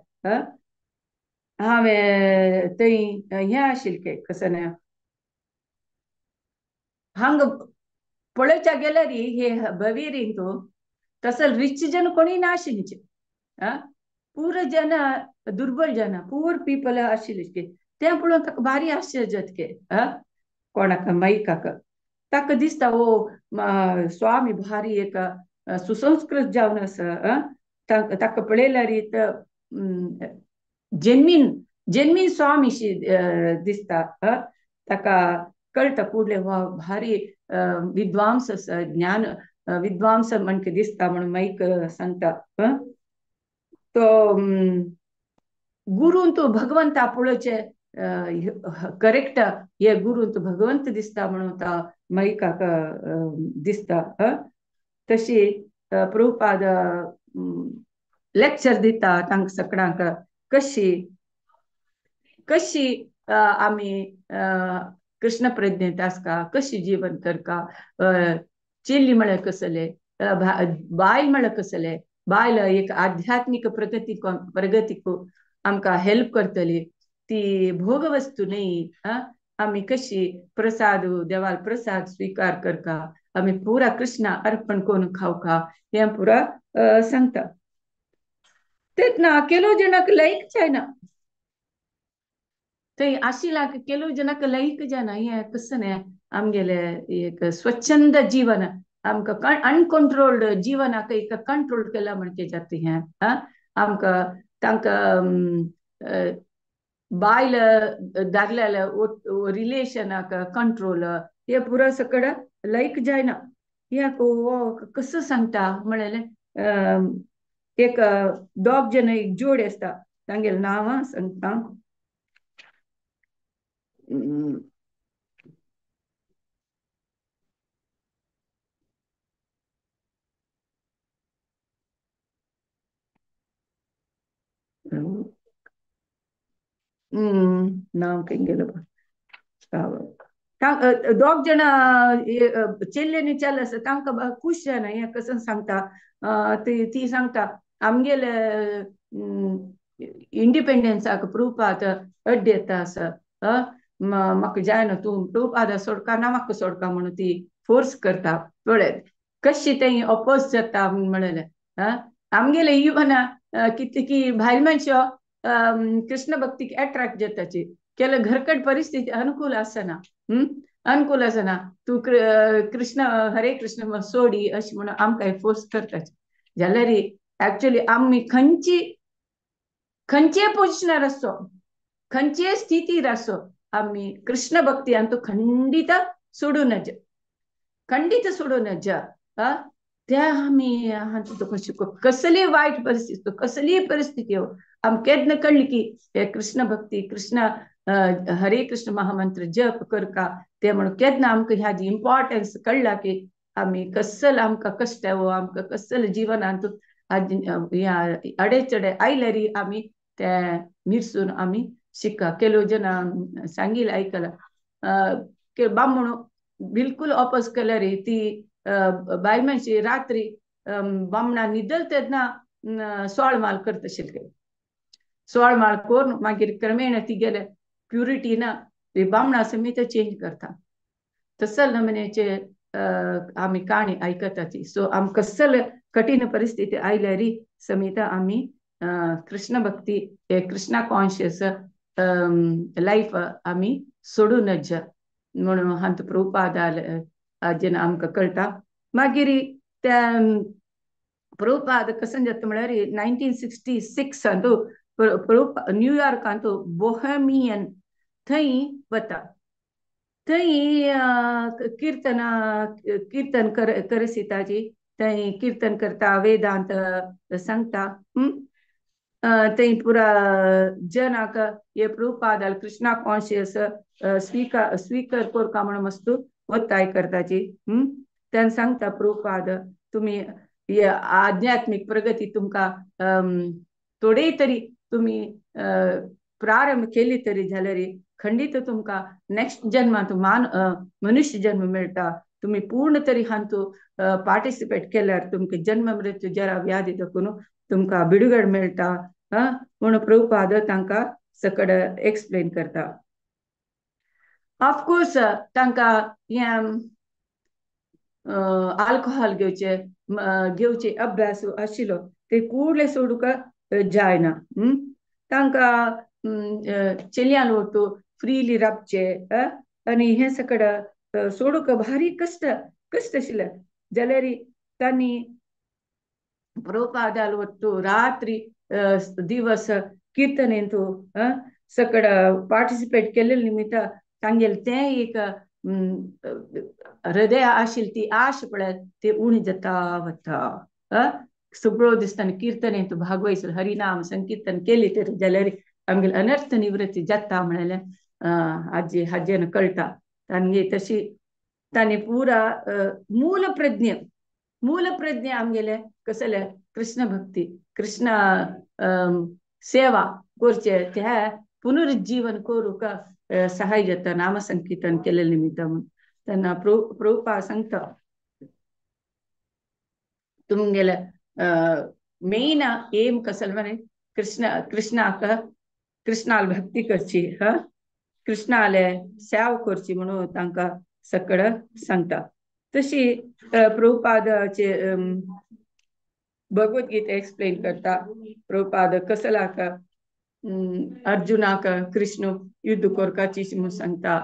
हांवें थंय हें आशिल्लें कसं हांग पळोवच्या गेल्यार हे बवेरींत तसं रिच जन कोणी नाशिल्लीं. पूर जन दुर्बल जन पूर पीपल आशिल्ले. तें पळोवन ताका भारी आश्चर्य जातके. कोणाक माईकाक ताका दिसता स्वामी भारी एक सुसंस्कृत जावन आसा. ताका पळयल्यार जेन्मीन स्वामीशी दिसता. ताका कळटा फुडलें भारी विद्वांस आसा, ज्ञान विद्वांस म्हणके दिसता म्हणून माईक सांगता. तो गुरून तू भगवंता पळोवचे करेक्ट हे गुरून तू भगवंत दिसता म्हणून माईकाक दिसता. तशी प्रभुपाद लेक्चर दिता तांकां सगळ्यांक कशी आमी कृष्ण प्रज्ञेत आसका, कशी जीवन करका. चेल्ली म्हळ्यार कसले, बायल म्हळ्यार कसले, बायल एक आध्यात्मिक प्रगतीक आमकां हेल्प करतली. ती भोगवस्तू न्ही. आमी कशी प्रसाद देवाल प्रसाद स्वीकार करका, आमी पुरा कृष्णा अर्पण करून खावका हें पुरा सांगता. तेन्ना केलो जणाक लायक जायना. थंय आशिल्ला केलो जणाक लायक जायना. हें कसं न्ही आमगेले एक स्वच्छंद जीवन आमकां अनकंट्रोल्ड जीवनाक एक कंट्रोल केला म्हणचे जाता. हें आमकां तांकां बायल दादल्या रिलेशनाक कंट्रोल हे पुरो सकड लायक जायना. ह्याक कसं सांगता म्हळ्यार एक दोग जन एक जोड आसता, तांगेल नांवां सांगता. नांव खंय गेलो दोग जण चेल्लेनी चेल आसा तांकां खूश जायना. हें कसं सांगता. ती सांगता आमगेले इंडिपेंडन्साक प्रभुपाद अड्डे येता आसा. म्हाका जायना, तूं प्रभुपादा सोडका ना म्हाका सोडका म्हणून ती फोर्स करता. पळय कशी तें अपोज जाता म्हळ्यार. आमगेले इवन कितकी भायल मनशो कृष्ण भक्तीक अट्रॅक्ट जाताची केले घरकट परिस्थिती अनुकूल आसना. अनुकूल आसना. तू कृष्ण हरे कृष्ण सोडी अशें म्हणून आमकां फोर्स करता. जाल्यार ऍक्च्युअली आम्ही खंयचे पोजिशनार असो, खंयचे स्थितीर असो, आम्ही कृष्ण भक्ती तो खंडित सोडूनच त्या आम्ही कसली वाईट परिस्थिती, कसली परिस्थिती हो, आम केदन कळली की हे कृष्ण भक्ती, कृष्ण हरे कृष्ण महामंत्र जप करका ते म्हणून केदना आमकां ह्याची इम्पॉर्टन्स कळला की आम्ही कसल आमकां कष्ट हो, आमकां कसल जिवनांत अडेचडे आयल्यारी आम्ही ते मिरसून आम्ही शिका. केलो जन सांगिल ऐकला की बामणो बिलकुल ऑपोज केल्यार ती बाय माणशी रात्री बामणा न्हिदल तेन्ना 16 माल करता आशिल्ले. 16 माल करून मागीर क्रमेण ती गेले प्युरिटी ना ती बामणा समेत चेंज करता. तसल नमुन्याचे आम्ही काणी ऐकता ती. सो आम कसल कठीण परिस्थिती आयल्यारी समेत आम्ही कृष्ण भक्ती कृष्णा कॉन्शियस लाईफ आम्ही सोडूनच म्हणून हांत प्रभुपाद जेन्ना आमकां कळटा. मागीर त्या प्रभुपाद कसं जाता म्हळ्यार 1966 न्यूयॉर्कांत बोहेमियन थंय वता. थंय कीर्तन करसिताची थंय कीर्तन करता, वेदांत सांगता. थंय पुरा जनाक हे प्रभुपादाल कृष्णा कॉन्शियस स्वीकार करका म्हणून मस्तू ಒತ್ತಾಯ करताची. त्यान सांगता प्रभुपाद तुम्ही आध्यात्मिक प्रगती तुमका थोडे तरी तुम्ही प्रारंभ केली तरी जाल्यार खंडित तुमका नेक्स्ट जन्मात मनुष्य जन्म मेळटा. तुम्ही पूर्ण तरी हांतू पार्टिसिपेट केल्यार तुमका जन्म मृत्यू जरा व्याधी देखून तुमका बिडगड मेळटा म्हणून प्रभुपाद तांकां सकड एक्सप्लेन करता. ऑफकोर्स तांकां अल्कोहोल घेवचे अभ्यास आशिल्लो ते कुडले सोडूंक जायना. तांकां चलयां लोटू फ्रीली रावचे आनी हे सकड सोडूंक भारी कष्ट आशिल्ले. जाल्यार तांणी प्रभुपादाल वट्टू रात्री दिवस कीर्तनेंतू सकड पार्टिसिपेट केले निमित्त तांगेल ते एक हृदय आशिल्ली ती आश पळय ते उणी जाता वता. सगळो दिसताना कीर्तनेंतू भागवयसर हरिनाम संकीर्तन केली तरी जाल्यार आमगेल अनर्थ निवृत्ती जाता म्हळ्यार हाजेन कळटा. तांगे तशी तांणी पुरा मूल प्रज्ञ आमगेले कसले कृष्ण भक्ती कृष्ण सेवा करचे ते पुनरुज्जीवन करूंक सहाय जाता नाम संकीर्तन केले निमित्त. तेन्ना प्रभुपाद सांगता तुमगेले मेन एम कसले म्हणे कृष्णाल भक्ती करची, कृष्णाले सेवा करची म्हणून तांकां सकड सांगता. तशी प्रभुपादाचे भगवद्गीता एक्सप्लेन करता. प्रभुपाद कसलाक अर्जुनाक कृष्ण युद्ध करपाची म्हणून सांगता.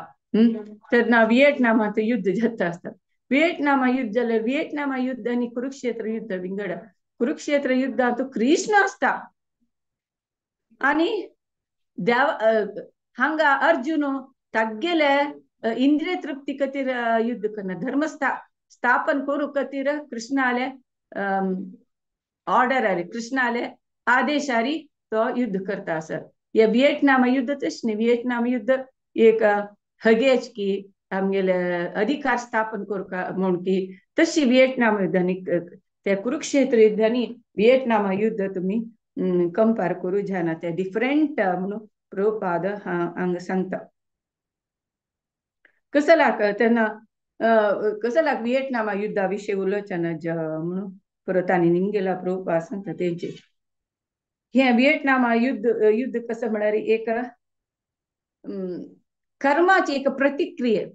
तेन्ना व्हिएटनामांत युद्ध जाता आसता. व्हिएटनामा युद्ध जाल्यार व्हिएटनामा युद्ध आनी कुरुक्षेत्र युद्ध विंगड. कुरुक्षेत्र युद्धांत कृष्ण आसता आनी हांगा अर्जुन तागेले इंद्रिय तृप्ती खातीर युद्ध करना. धर्म स्थापन करू खातीर कृष्णाले ऑर्डर आली, कृष्णाले आदेशारी तो युद्ध करता आसत. हे व्हिएटनाम युद्ध तशें न्ही. व्हिएटनाम युद्ध एक हगेच की आमगेले अधिकार स्थापन करका म्हूण की तशी व्हिएटनाम युद्धांनी ते कुरुक्षेत्र युद्धांनी व्हिएटनाम युद्ध तुम्ही कंपेर करू जायना. ते डिफरंट म्हणून प्रभुपाद हांगा सांगता. कसलाक तेन्ना कसलाक व्हिएटनाम युद्धा विशीं उलोवचना म्हणून परत तांणी निमगेला प्रभुपाद सांगता तेंचे हे व्हिएटनाम युद्ध कसं म्हळ्यार एक कर्माची एक प्रतिक्रिया.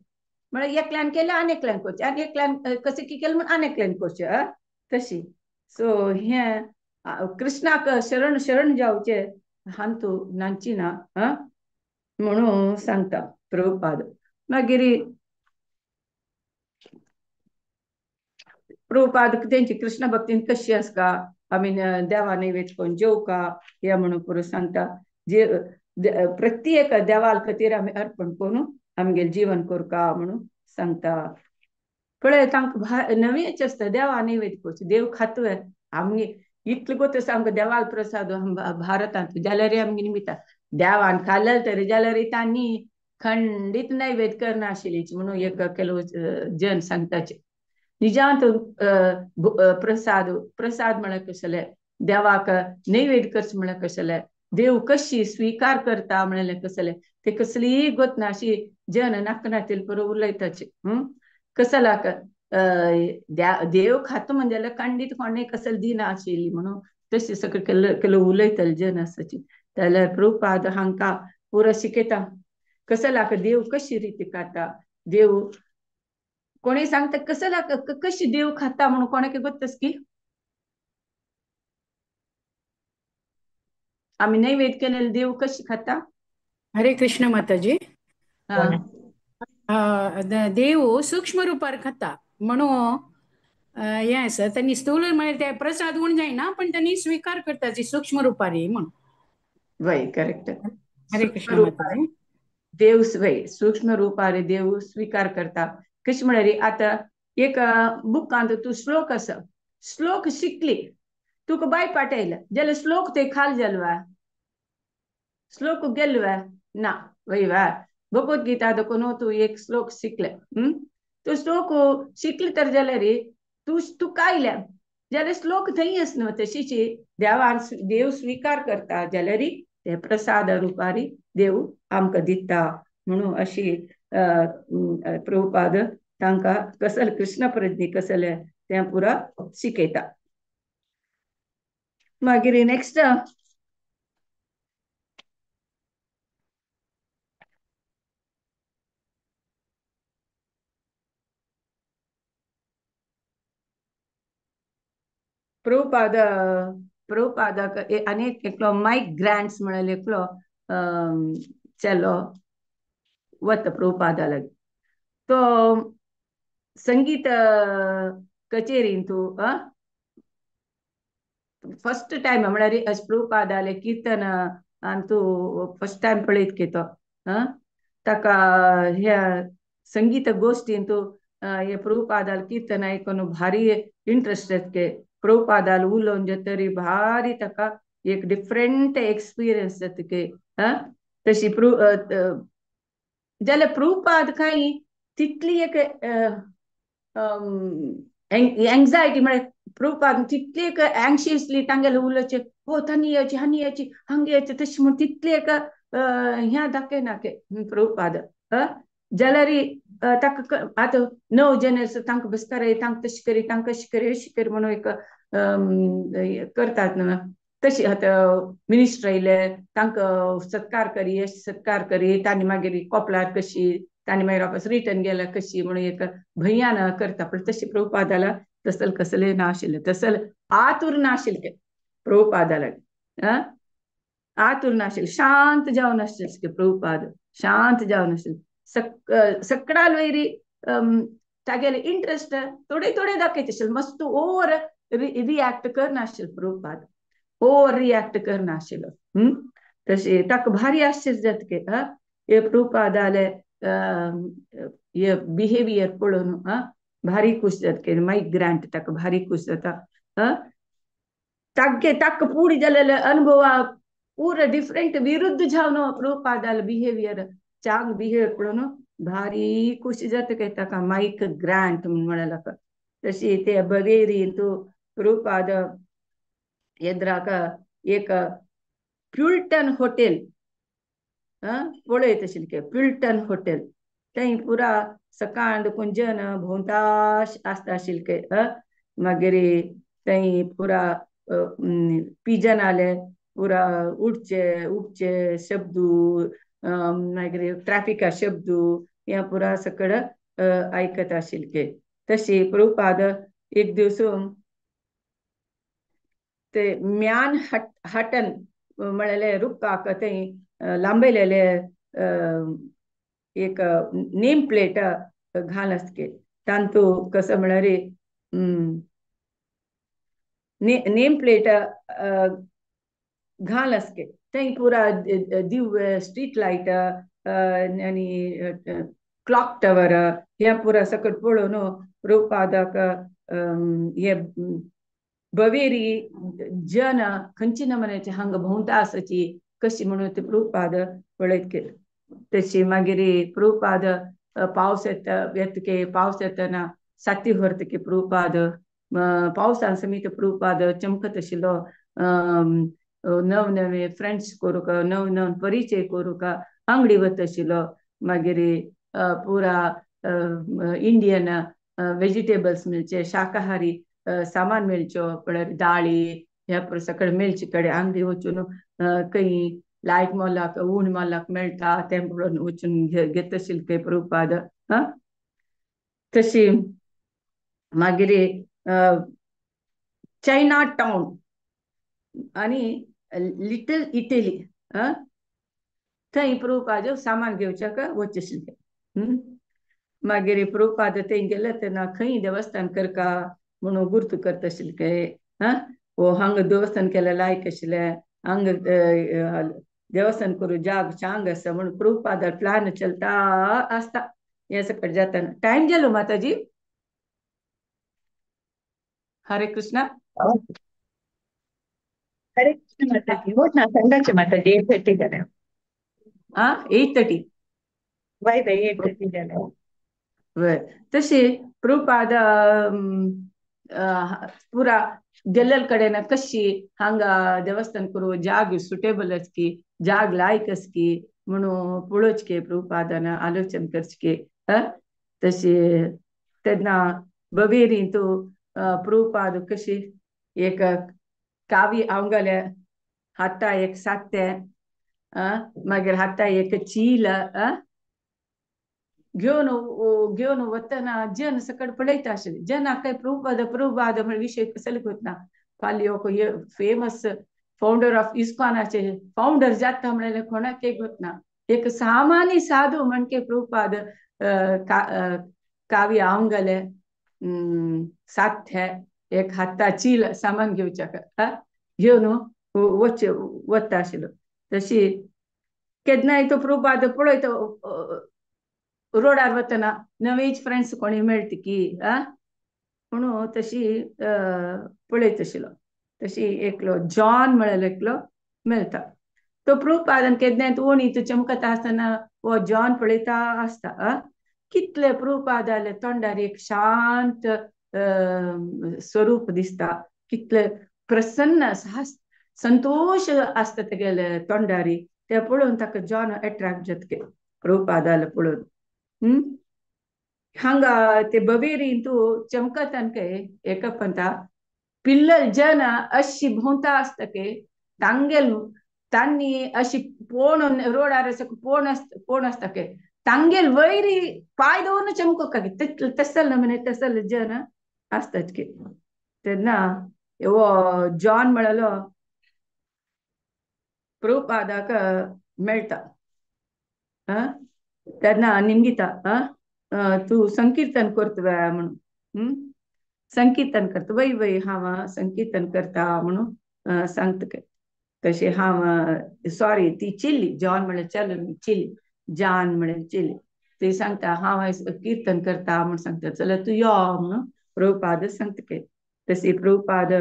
म्हळ्यार एकल्यान केलें आनेकल्यान करचें आनी एकल्यान कशें की केलें म्हूण आनेकल्यान करचें तशी. सो हे कृष्णाक शरण जावचे हांतू नांची ना म्हणून सांगता प्रभुपाद. मागीर प्रभुपाद त्यांची कृष्ण भक्तीन कशी आसका आम्ही देवा नैवेद्य कोण जेव का या म्हणून पुरो सांगता जे प्रत्येक देवाल खातीर आम्ही अर्पण करून आमगे जीवन करू का म्हणून सांगता कळे तांकां नवेच असता देवा नैवेद्य करचे देव खातोय आम्ही इतलें गोत आमकां देवाल प्रसाद भारतांत जाल्यार आमगे निमित्ता देवान खाल्लें तरी जाल्यार तांणी खंडीत नैवेद्य करना आशिल्लीच म्हणून एक केलो जन सांगताचे निजांत प्रसाद प्रसाद म्हळ्यार कसले देवाक नैवेद्य करचें म्हळ्यार कसले देव कशी स्वीकार करता म्हळ्यार कसले ते कसलीय गोत ना अशी जन नाकनातील पुरो उलयताचे कसलाक देव खातो म्हणजे खंडीत कोणे कसल दिना आशिल्ली म्हणून तशें सगळे केलो उलयतले जन आसाचे जाल्यार प्रभुपाद हांकां पुरो शिकयता कसलाक देव कशी रीती खाता देव कोणी सांगता कसलाक कशी देव खाता म्हणून कोणाक गोत्तस की आम्ही नैवेद्य केलेले देव कशी खाता हरे कृष्ण माताजी देव सूक्ष्म रूपार खाता म्हणून हे आसा त्यांनी स्थूल म्हणजे ते प्रसाद उण जायना पण त्यांनी स्वीकार करता जी सूक्ष्म रूपारी म्हणून वय करेक्ट हरे कृष्ण माताजी देव वय सूक्ष्म रूपारे देव स्वीकार करता कशी म्हळ्यार आता एक बुकांत तू श्लोक आसा श्लोक शिकली तुका बाय पाठयला जाल्यार श्लोक ते खाल जालवा श्लोक गेलवा ना वयवा भगवद्गीता देखून तू एक श्लोक शिकले तो श्लोक शिकले तर जाल्यार तू कायल्या जाल्यार श्लोक थंय आसना तशीची देवान देव स्वीकार करता जाल्यार ते प्रसाद रुपारी देव आमकां दिता म्हणून अशी प्रभुपाद तांकां कसल कृष्ण प्रज्ञे कसले ते पुरा शिकयता मागीर नेक्स्ट प्रभुपादाक अनेक एकलो माइक ग्रांट्स म्हळ्यार एकलो चेलो वता प्रभुपादा लागीं तो संगीत कचेरीन तू फर्स्ट टाइम म्हळ्यार प्रभुपादाले कीर्तन आनी तू फर्स्ट टाइम पळयत की तो ताका ह्या संगीत गोष्टीन तू हे प्रभुपादाल कीर्तन आयकून भारी इंट्रस्ट येतके प्रभुपादाल उलोवन तरी भारी ताका एक डिफरंट एक्सपिरियन्स जातके तशी जाल्यार प्रभुपाद कांय तितली एक एंग्जायटी म्हळ्यार प्रभुपाद तितली एक एंग्शियसली तांगेले उलोवचे हो थानी येवची हानी येवची हांगा येवची तशी म्हण तितली एक ह्या दाखयना प्रभुपाद जाल्यार ताका आतां 9 जनर्स तांकां बसकारे तांकां तशें करी तांकां अशें करी अशें करी म्हणून एक करतात न्हू तशी आतां मिनिस्टर येयले तांकां सत्कार करी अशें सत्कार करी तांणी मागीर कोपलार कशी तांणी मागीर वापस रिटर्न गेल्यार कशी म्हणून एक भंयान करता पण तशी प्रभुपादाला तसल कसले नाशिल्ले तसल आतूर नाशिल्ले प्रभुपादाला आतूर नाशिल्ले शांत जावन आशिल्ले प्रभुपाद शांत जावन आशिल्ले सकाळ वयरी तागेले इंट्रस्ट थोडे थोडे दाखयत आशिल्ले मस्त ओवर रिएक्ट करनाशिल्लो प्रभुपाद ओवर रिएक्ट करनाशिल्लो तशें ताका भारी आश्चर्य जातके हे प्रभुपादाले हे बिहेवियर पळोवन भारी खुश जातके माइक ग्रांट ताका भारी खुश जाता ताका पुढे जालेले अनुभव पूरा डिफरंट विरुद्ध जावन प्रभुपादाल बिहेवियर चांग बिहेवियर पळोवन भारी खुशी जातके ताका माइक ग्रांट म्हणाला तशी ते बगेरी तू प्रभुपाद येद्राक एक प्युल्टन हॉटेल पळयत आशिल्ले प्युल्टन हॉटेल थंय पुरा सकाळ देखून जन भोंवताश आसता आशिल्ले मागीर थंय पुरा पिजन आले पुरा उडचे शब्द मागीर ट्रॅफिका शब्द या पुरा सकळ आयकत आशिल्ले तशी प्रभुपाद एक दिवस ते म्यान हटन म्हळ्यार रुक्काक थंय लांबयलेले एक नेम प्लेट घाल आसके तांतू कसं म्हळ्यार नेम प्लेट घालस के थंय पुरा दिव्य स्ट्रीट लाईट आणि क्लॉक टवर ह्या पुरा सकट पळोवन प्रभुपादाक हे बवेरी जन खंयची नमन्याचे हांग भोंवता आसाची कशी म्हणून ते प्रभुपाद पळयत केले तशी मागीर प्रभुपाद पावस येतके पावस येतना साती व्हरतके प्रभुपाद पावसान समीत प्रभुपाद चमकत आशिल्लो नव नवे फ्रेंड्स करूक नव नव परिचय करूक अंगडी वत आशिल्लो मागीर पुरा इंडियन वेजिटेबल्स मेळचे शाकाहारी सामान मेळच्यो म्हळ्यार दाळी ह्या पुरो सकळ मेळचे कडे अंगडी वचून खंय लायट मोलाक उण मोलाक मेळटा ते वचून घेत आशिल्ले प्रभुपाद तशी मागीर चायना टाउन आणि लिटल इटली थंय प्रभुपाद सामान घेवच्याक वच आशिल्ले मागीर प्रभुपाद थंय गेले तेन्ना खंय देवस्थान करका म्हणून गुर्त करत आशिल्ले वो हांगा देवस्थान केल्या लायक आशिल्ले हांगा देवस्थान करू जाग चांग आसा म्हणून प्रभुपाद प्लान चलता आसता हे सकट जातना टाइम गेलो माताजी हरे कृष्णा हरे कृष्ण माताजी हो ना संध्याचे माताजी 8:30 झाल्या 8:30 बाय बाय 8:30 झाल्या बर तशी प्रभुपाद पुरा गेल्लेल कडेन कशी हांगा देवस्थान करू जाग सुटेबल असकी जाग लायक असकी म्हणून पळोवचके प्रभुपादान आलोचन करचके तशी तेन्ना बवेरी तू प्रभुपाद कशी एक कावी आवंगले हाता एक साते मागीर हाता एक चील घेवन वतना जन सकट पळयता आशिल्ले जन काय प्रभुपाद म्हण विशय कसले वतना फाल्यां फेमस फाउंडर ऑफ इस्कॉनाचे फाउंडर जाता म्हणल्यार कोणाक एक वतना एक सामान्य साधू म्हणके प्रभुपाद कावी आवंगले साथे एक हाता चील सामान घेवच्याक घेवन वता आशिल्लो तशी केन्नाय तो प्रभुपाद पळयता रोडार वतना नवेच फ्रेंड्स कोणी मेळटा की म्हणून तशी पळयत आशिल्लो तशी एकलो जॉन म्हळ्यार एकलो मेळटा तो प्रभुपादान केन्नाय ओणी चमकत आसतना हो जॉन पळयता आसता कितले प्रभुपादाले तोंडार एक शांत स्वरूप दिसता कितले प्रसन्न संतोष आसता तेगेले तोंडारी ते पळोवन ताका जॉन अट्रॅक्ट जातके प्रभुपादाले पळोवन हांगा ते बवेरीन तू चमकतान एका पंता पिल्लल जन अशी भोंवता आसतके तांनी अशी पोण रोडार पोण आसतके तांगेल वैरी पाय दवरून चमकोक तसल नमने तसल जन आसतात की तेन्ना वो जॉन म्हळलो प्रभुपादाक मेळटा तेन्ना निमगिता तू संकीर्तन करता म्हणून संकीर्तन करता वय वय हांव संकीर्तन करता म्हणून सांगता तशें हांव सॉरी ती चिल्ली जॉन म्हळ्यार चल चिल्ली जान म्हळ्यार चिल्ली ती सांगता हांव कीर्तन करता म्हणून सांगता चल तू यो म्हणून प्रभुपाद सांगता तशी प्रभुपाद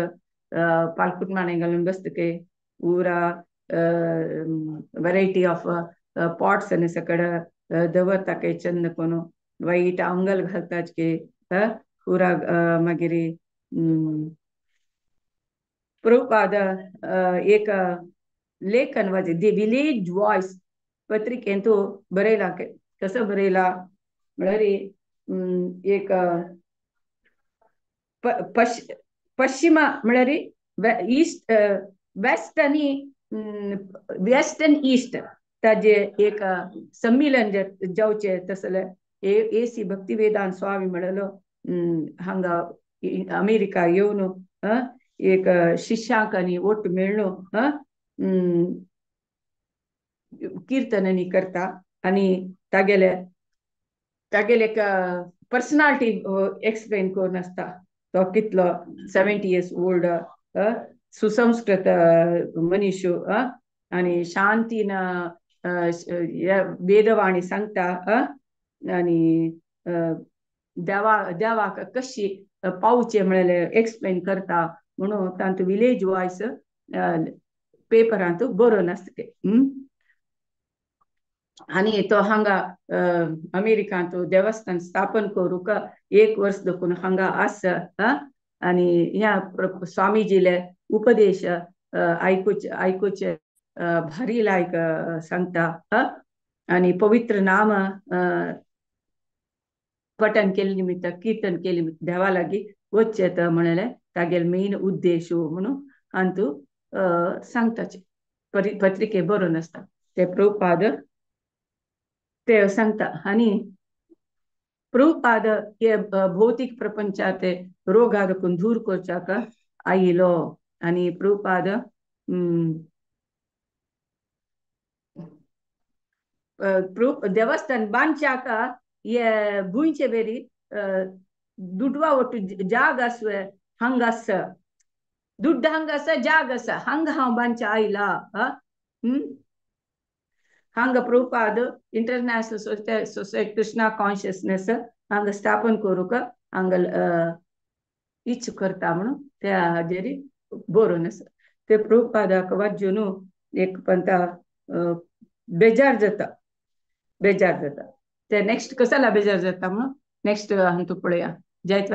पालकुट माने घालून बसतके पूरा वेरायटी ऑफ पॉट्स आनी सकड दवरता चंद कोण वाईट अंगल घालताच के पुरा मागीर प्रभुपाद एक लेखन वाजे दी विलेज वॉइस पत्रिकेन तू बरयला कसं बरयला म्हळ्यार एक पश्चिमा म्हळ्यार ईस्ट वेस्ट आनी वेस्ट एंड ईस्ट ताजे एक संमेलन जावचे तसले एसी भक्तिवेदांत स्वामी म्हणलो हांगा अमेरिका येवन एक शिष्यांक आनी ओट मेळ्ळो कीर्तनांनी करता आनी तागेले एक पर्सनालिटी एक्सप्लेन करून आसता तो कितलो 70 years ओल्ड सुसंस्कृत मनुष्य आणि शांतीन वेदवाणी सांगता आणि देवाक कशी पावचे म्हळ्यार एक्सप्लेन करता म्हणून तांतू विलेज वॉइस पेपरांत बरोवन आसता ते आणि तो हांगा अमेरिकांत देवस्थान स्थापन करूक 1 वर्ष देखून हांगा आस आणि ह्या स्वामीजीले उपदेश ऐकूचे भारी लायक सांगता आणि पवित्र नाम पठन केले निमित्त कीर्तन केले निमित्त देवा लागी वचेत म्हणाले तागेल मेन उद्देश म्हणून अंतू सांगताचे पत्रिके बरोवन आसता ते प्रभुपाद ते सांगता आणि प्रभुपाद हे भौतिक प्रपंचात रोगा देखून दूर करच्याक आयलो आणि प्रभुपाद देवस्थान बांदच्याक ये भुंयचे बेरी दुडवा ಒಟ್ಟು ಜಾಗ ಹಂಗಸ ದುಡ್ಡು ಹಂಗಸ ಜಾಗಸ ಹಂಗ ಹಾವ್ ಬಂಚ ಆಯ್ಲ ಹಂಗ Prabhupada international society Krishna consciousness हांगा स्थापन करूक हांगा इच्छ करता म्हणून त्या हाजेरी बरोवन आसा ते प्रभुपादाक वाजून एक पंता बेजार जाता ते नेक्स्ट कसाला बेजार जाता म्हणून नेक्स्ट हांतू पळया जय